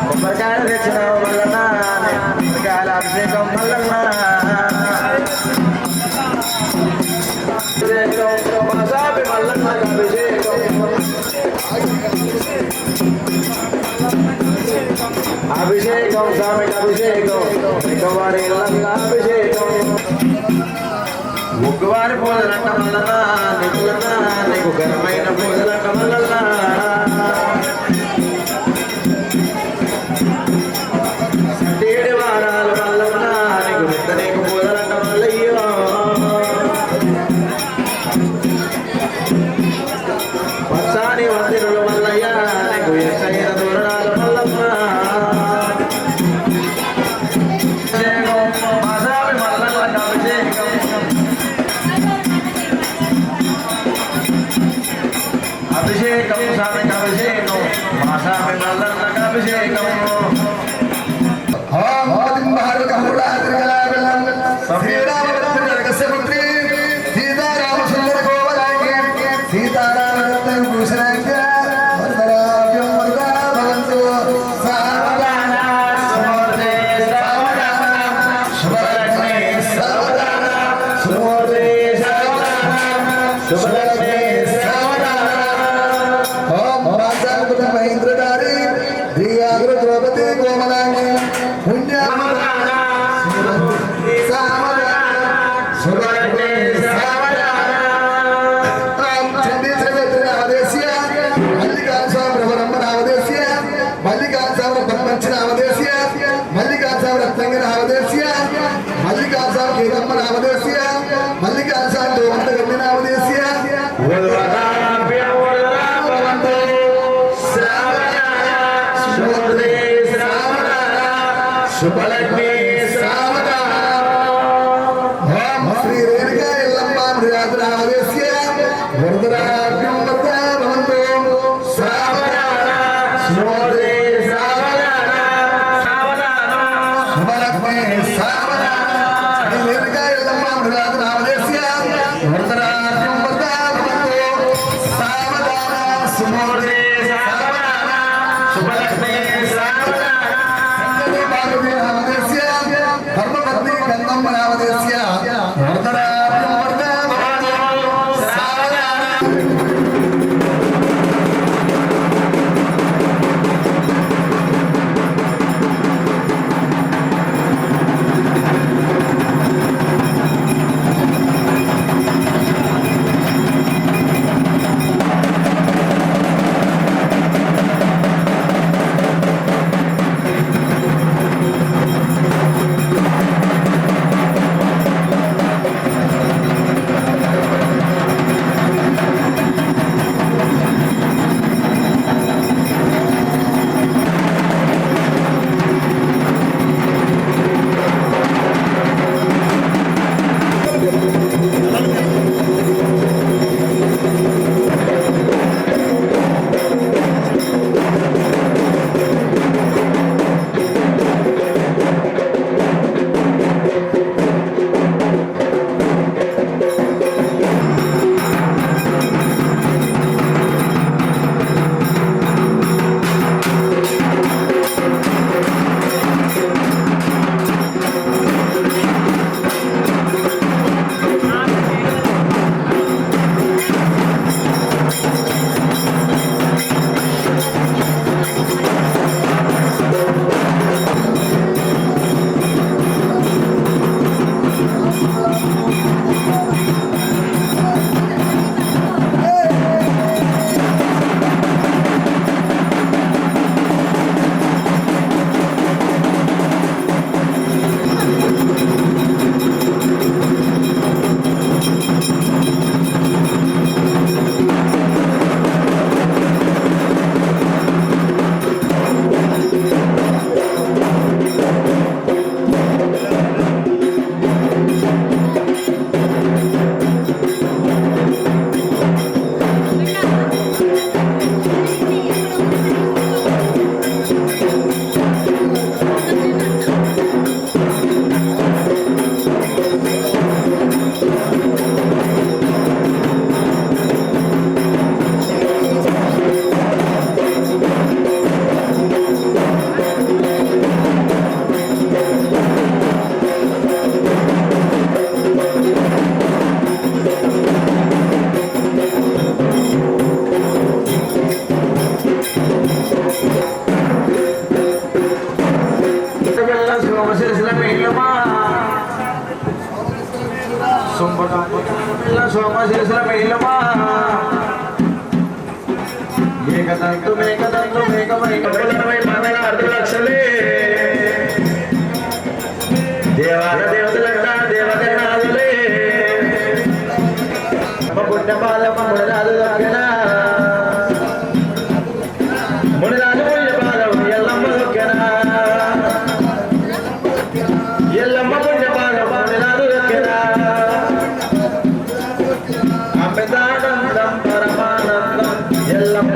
కొబ్బరికాయలు తెచ్చినావు మల్లన్న నీకు కొబ్బరికాయల అభిషేకం మల్లన్న మసాబి మల్లన్నకు అభిషేకం అభిషేకం స్వామికి అభిషేకం వారి అభిషేకం ముగ్గువారి పూజలంట మల్లన్న నీకు ఘనమైన పూజలంట మల్లన్న ఏడు వారాలు మల్లన్న నీకు పూజలంట మల్లయ్యో పచ్చాని వందిరులు మల్లయ్య నీకు ఎక్కైన దూరాలు మల్లమ్మ మసావి మల్లన్నకు అభిషేకం అభిషేకం స్వామికి అభిషేకం మా స్వామి మల్లన్నకు అభిషేకం శుభలక్ష్మి శ్రీ రేణుకా ఎల్లమ్మ రామదేశ్య వరదరాభ్యం భవంతు సావధాన శుభోదయ సావధాన శుభలక్ష్మి సావధాన శ్రీ రేణుకా ఎల్లమ్మ రామదేశ్య వరదరాభ్యం భవంతు సావధాన శుభోదయ సావధాన శుభలక్ష్మి సావధాన ధర్మపత్ని గంగమ్మ నామదేశ్య మేకదంతు మేకదంతు మేకమై మంగళ 10 లక్షలే దేవాల దేవతలంట దేవగణాదులే పుణ్యపాదమ్మ మునిరాజు దొక్కిన మునిరాజు పుణ్యపాదం ఎల్లమ్మ దొక్కిన ఎల్లమ్మ పుణ్యపాదం మునిరాజు దొక్కిన అమితానందం పరమానందం ఎల్లమ్మ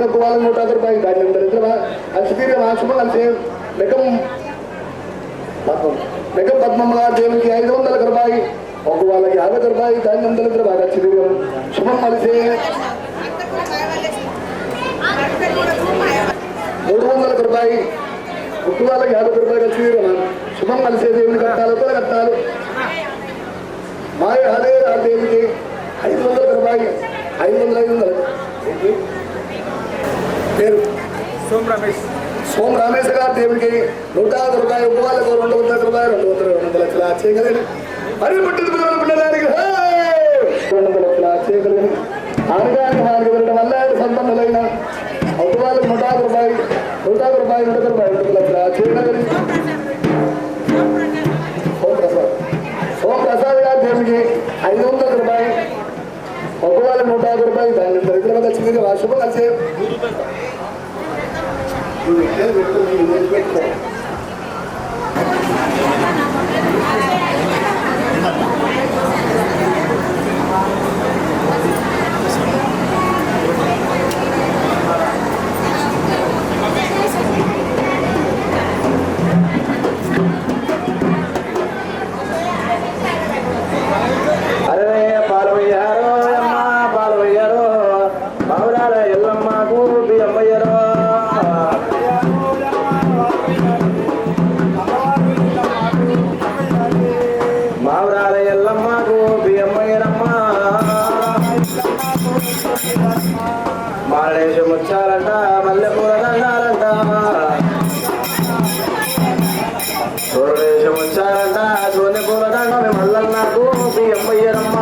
ఒక వాళ్ళ 100 రూపాయలు ధాన్యం దరిద్ర అల్సిపీరి శుభం కలిసి మెకం పద్మమ్మ గారు దేవునికి 500 రూపాయలు ఒక వాళ్ళకి 50 రూపాయలు ధాన్యం దరిద్ర బాగా చిరుగం శుభం కలిసి 300 రూపాయలు ఒక వాళ్ళకి 50 రూపాయలు కలిసి శుభం కలిసే దేవుని కట్టాలి కట్టాలి మాయ అదే ఆ దేవునికి 500 రూపాయలు 500 పేరు సోమ రమేష్ గారు దేవుడికి 150 రూపాయలు ఒక వాళ్ళకు 200 రూపాయలు 200 లక్షలు చేయగలిగిన మరి పుట్టిన పిల్లదానికి 200 లక్షలు చేయగలిగిన ఆనగానికి వారికి వెళ్ళడం వల్ల సంపన్నులైన ఒక వాళ్ళకి 150 రూపాయలు 100 రూపాయలు 200 లక్షలు చేయగలిగిన సోమప్రసాద్ గారు దేవుడికి 500 రూపాయలు ఒక వాళ్ళ 150 రూపాయలు దాని దరిద్ర కలిసి శుభం కలిసి మాలేశం వచ్చారంట మల్లెపూల దండాలంట సూర్యదేశం వచ్చారంట సోని పూల దండ మల్లన్నకు బియ్యమ్మయ్యరమ్మ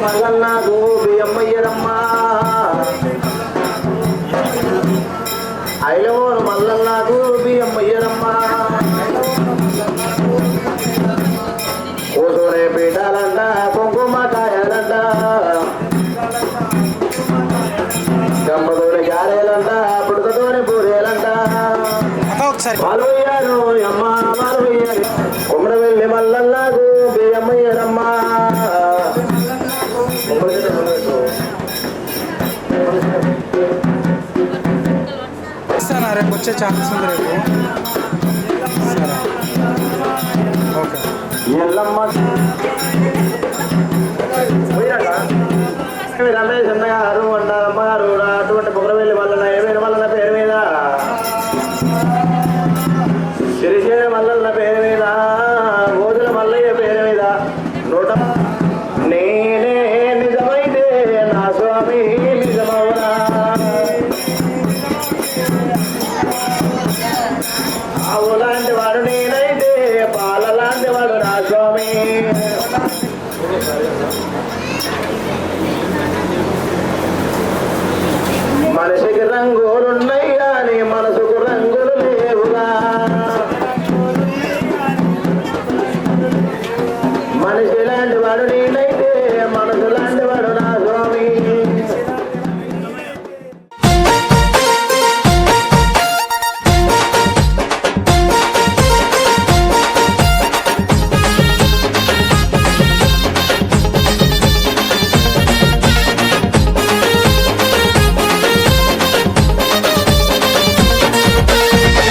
మల్లన్నకు బియ్యమ్మయ్యరమ్మ ఐలవోరు మల్లన్నకు బియ్యమ్మయ్యరమ్మ కూసోనే పీఠాలంట కుంకుమ కాయాలంట గంపతోని గారెలంట పుడకతోని పూరేలంట వాళ్ళు పోయారు అమ్మ వాళ్ళు పోయారు కుమ్మడి వెళ్ళి మల్లల్లాగు బియ్యమ్మయ్యారమ్మ ఇస్తానా రేపు వచ్చే ఛాన్స్ ఉంది రేపు సరే ఓకే రమేష్ అన్న గారు అమ్మ గారు అటువంటి పొగరవెల్లి వల్ల ఏమైనా వల్ల పేరు మీద సిరిసేన మల్లన్న పేరు మీద గోధుల మల్లయ్య పేరు మీద 100 నేనే నిజమైతే నా స్వామి నిజమవునా ఆవు లాంటి వాడు నేనైతే పాల లాంటి వాడు నా స్వామి మనిషికి రంగులున్నాయి కానీ మనసుకు రంగులు లేవుగా మనిషి లాంటి వాడు నేనైతే మనసు లాంటి వాడు నా స్వామి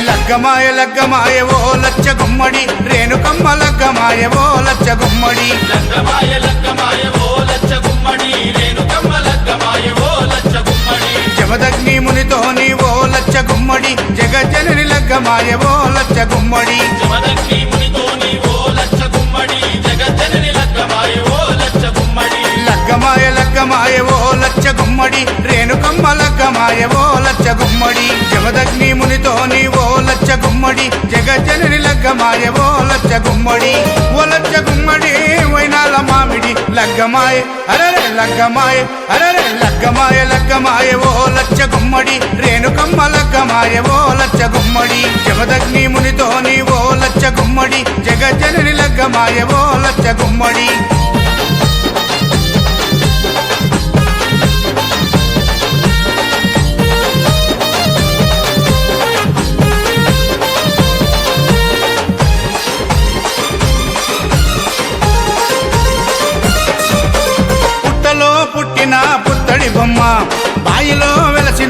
లగ్గమాయ లగ్గమాయ ఓ లచ్చ గుమ్మడి రేణుకమ్మ లగ్గమాయ ఓ లచ్చ గుమ్మడి లగ్గమాయ లగ్గమాయ ఓ లచ్చ గుమ్మడి రేణుకమ్మ లగ్గమాయ ఓ లచ్చ గుమ్మడి జమదగ్ని మునితోని ఓ లచ్చ గుమ్మడి జగజ్జనని లగ్గమాయ ఓ లచ్చ గుమ్మడి జమదగ్ని మునితోని ఓ లచ్చ గుమ్మడి జగజ్జనని లగ్గమాయ ఓ లచ్చ గుమ్మడి లగ్గమాయ లగ్గమాయ ఓ లచ్చ గుమ్మడి రేణుకమ్మ లగ్గమాయ ఓ లచ్చ గుమ్మడి జమదగ్ని మునితోని ఓ లచ్చ గుమ్మడి జగజ్జనని లగ్గమాయ ఓ లచ్చ గుమ్మడి ఓ లచ్చ గుమ్మడి వైనాల మామిడి లగ్గమాయ అరరే లగ్గమాయ అరరే లగ్గమాయ లగ్గమాయ ఓ లచ్చ గుమ్మడి రేణుకమ్మ లగ్గమాయ ఓ లచ్చ గుమ్మడి జమదగ్ని మునితోని ఓ లచ్చ గుమ్మడి జగజ్జనని లగ్గమాయ ఓ లచ్చ గుమ్మడి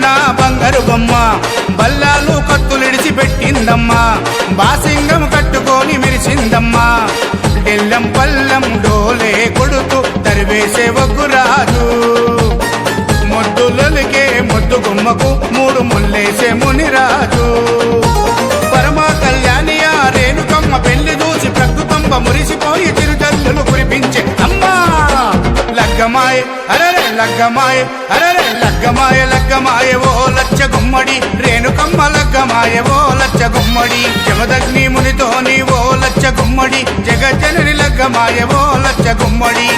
నా బంగారు బొమ్మ బల్లాలు కత్తులిడిచి పెట్టిందమ్మా బాసింగం కట్టుకొని మెరిసిందమ్మా డెల్లం పల్లం డోలే కొడుతూ తరివేసే ఒగ్గురాజు మొద్దులకే మొద్దు గుమ్మకు మూడు ముల్లేసే మునిరాజు పరమ కళ్యాణి ఆ రేణుకమ్మ పెళ్లి చూసి ప్రకృతంబ మురిసిపోయి చిరుజల్లులు కురిపించే అమ్మా లగ్గమాయ అరరే లగ్గమాయ అరరే లగ్గమాయ లగ్గమాయ ఓ లచ్చ గుమ్మడి రేణుకమ్మ లగ్గమాయ ఓ లచ్చ గుమ్మడి జమదగ్ని మునితో నీ ఓ లచ్చ గుమ్మడి జగజ్జనని లగ్గమాయ ఓ లచ్చ గుమ్మడి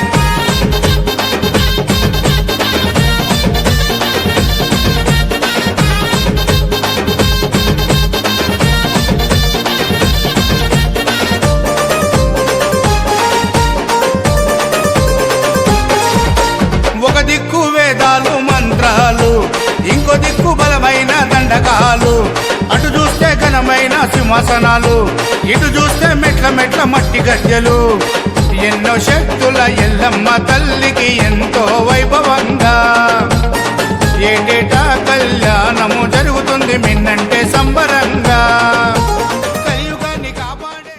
ఒక దిక్కు వేదాలు మంత్రాలు ఇంకో దిక్కు బలమైన దండకాలు అటు చూస్తే ఘనమైన సింహాసనాలు ఇటు చూస్తే మెట్ల మెట్ల మట్టి గద్దెలు ఎన్నో శక్తుల ఎల్లమ్మ తల్లికి ఎంతో వైభవంగా ఏటేటా కళ్యాణము జరుగుతుంది మిన్నంటే సంబరంగా కలియుగాన్ని కాపాడే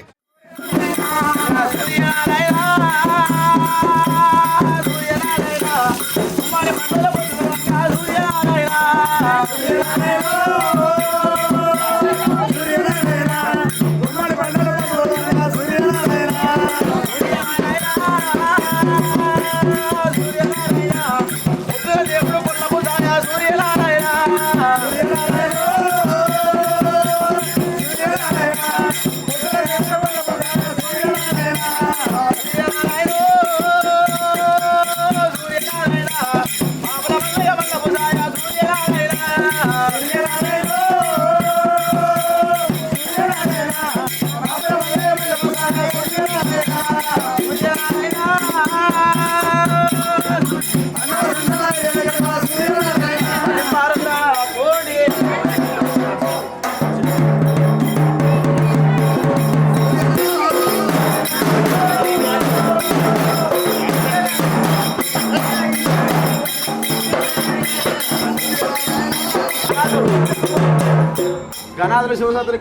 గణాదుల శివసాదులు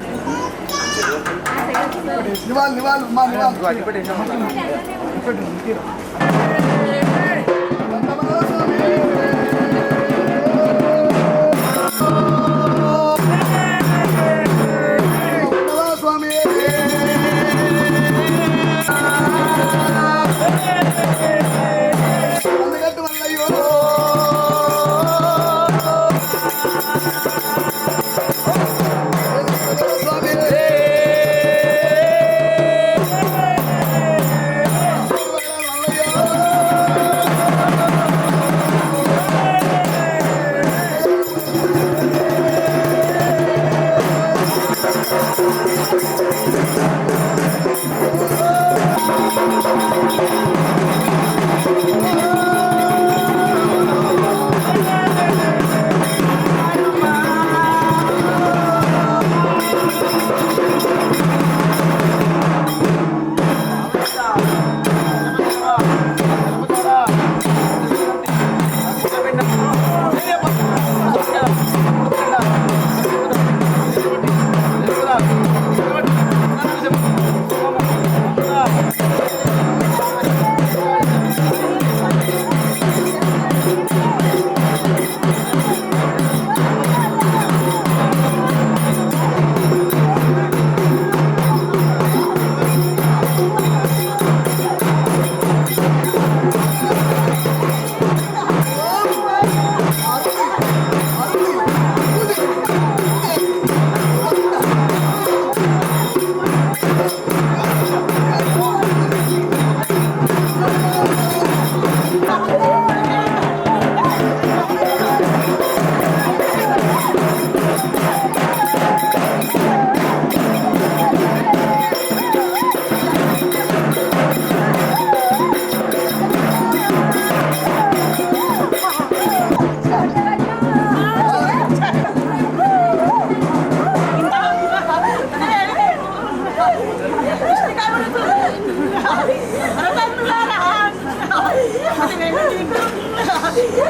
నివాళులు మా నివాళులు స్వామి అందుకట్టు వల్లయ్యో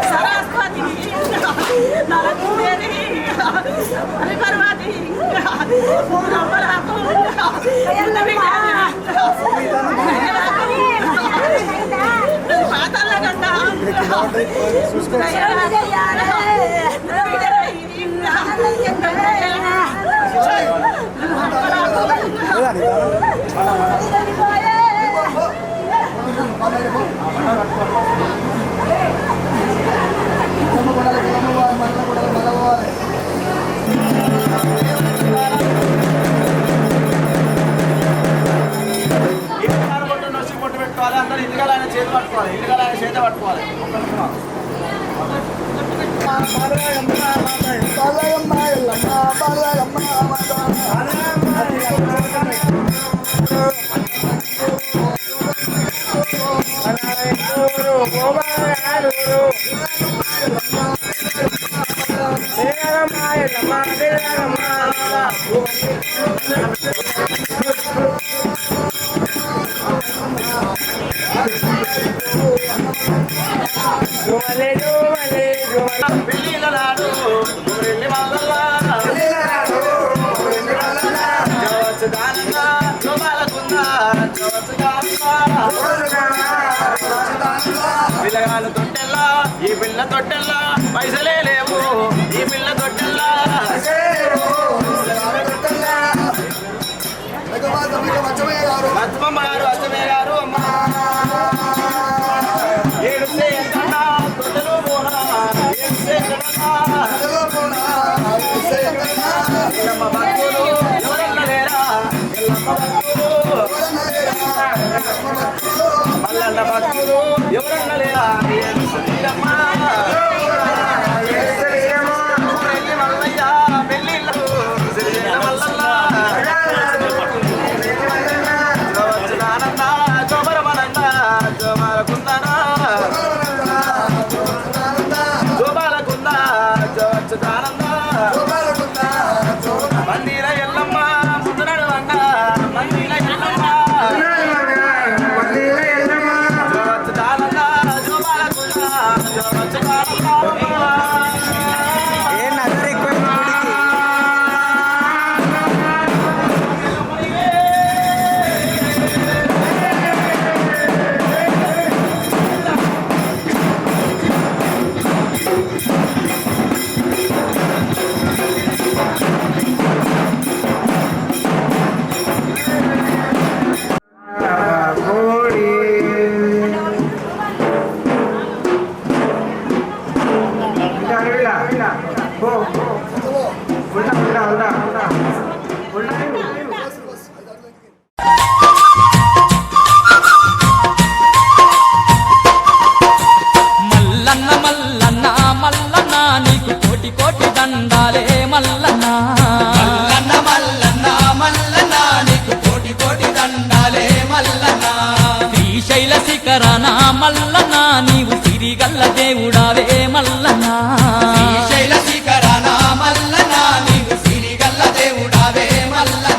సరస్వతి నరకుందేవి పరిపర్వతి పూర్వలకు పాతల గంట పెట్టుకోవాలి అందరూ ఇంటికాల ఆయన చేతి పట్టుకోవాలి ఇంటికాల ఆయన చేతి పట్టుకోవాలి పెళ్ళిళ్ళ నాడు వెళ్ళి వాళ్ళ పిల్లగాళ్ళు తొట్టెల్లా ఈ పిల్ల తొట్టెల్లా పైసలే లేవు ఈ పిల్ల తొట్టెల్లా లక్ష్మమ్మ గారు అచ్చమయ్య గారు అమ్మ ఏడుస్తే ఎంతన్నా తొట్టెలు పోనా ఏడుస్తే ఎల్లమ్మ భక్తులు ఎవరన్నా లేరా మల్లన్న భక్తులు ఎవరన్నా లేరా మల్లయ్య పెళ్ళిళ్ళు వచ్చినానన్న జోబరమనన్న జోమాలకుందనా జోబాలకుంద జోవచ్చుతానన్న మందిర ఎల్లమ్మ ముందు నడవన్న మందిర ఎల్లమ్మ జోవచ్చుతానన్న జోబాలకుంద జోవచ్చుతానన్న మల్లన్న మల్లన్న మల్లన్న నీకు కోటి కోటి దండాలే మల్లన్న మల్లన్న మల్లన్న మల్లన్న నీకు కోటి కోటి దండాలే మల్లన్న శ్రీశైల శిఖరాన మల్లన్న నీవు సిరిగల్ల దేవుడావే మల్లన్న శ్రీశైల శిఖరాన మల్లన్న నీవు సిరిగల్ల దేవుడావే మల్లన్న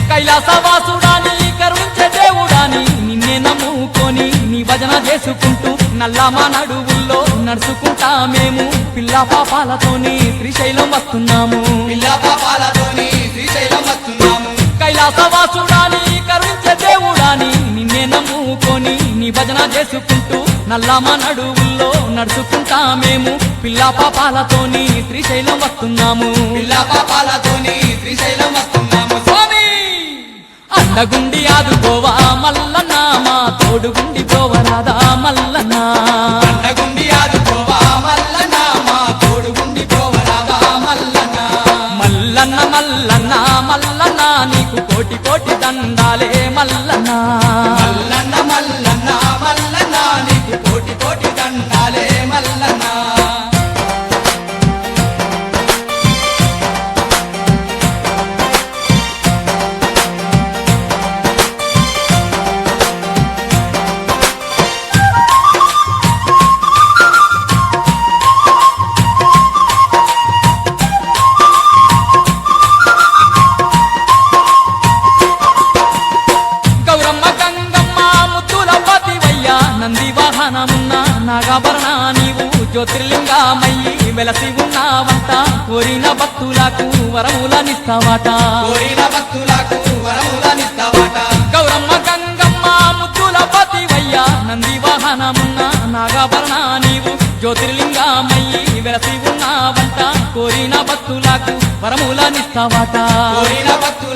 కైలాసవాసుడాని కరుణించే దేవుడాని నిన్నే నమ్ముకొని నీ భజన చేసుకుంటూ నల్లమా నడువుల్లో నడుచుకుంటా మేము పిల్ల పాపాలతోని శ్రీశైలం వస్తున్నాము పిల్ల పాపాలతోని శ్రీశైలం వస్తున్నాము కైలాసవాసుడాని కరుణించే దేవుడాని నిన్నే నమ్ముకొని నీ భజన చేసుకుంటూ నల్లమా నడువుల్లో నడుచుకుంటా మేము పిల్ల పాపాలతోని శ్రీశైలం వస్తున్నాము పిల్ల పాపాలతోని శ్రీశైలం వస్తున్నాము స్వామి అండగుండి ఆదుకోవా మల్లన్న మా తోడుగుండి పోవరాదా మల్లన్న అండగుండి ఆదుకోవా మల్లన్న మా తోడుగుండి పోవరాదా మల్లన్న మల్లన్న మల్లన్న మల్లన్న నీకు కోటి కోటి దండాలే మల్లన్న మల్లన్న మల్లన్న మల్లన్న నీకు కోటి కోటి దండాలే మల్లన్న వాహనమున్న నాగాభరణ నీవు జ్యోతిర్లింగమయ్యి వెలసి ఉన్నావంట కోరిన భక్తులకు వరములనిస్తావాట కోరిన భక్తులకు వరములనిస్తావాట గౌరమ్మ గంగమ్మ ముద్దుల పతివయ్య నంది వాహనమున్న నాగాభరణ నీవు జ్యోతిర్లింగమయ్యి వెలసి ఉన్నావంట కోరిన భక్తులకు వరములనిస్తావాట కోరిన భక్తులకు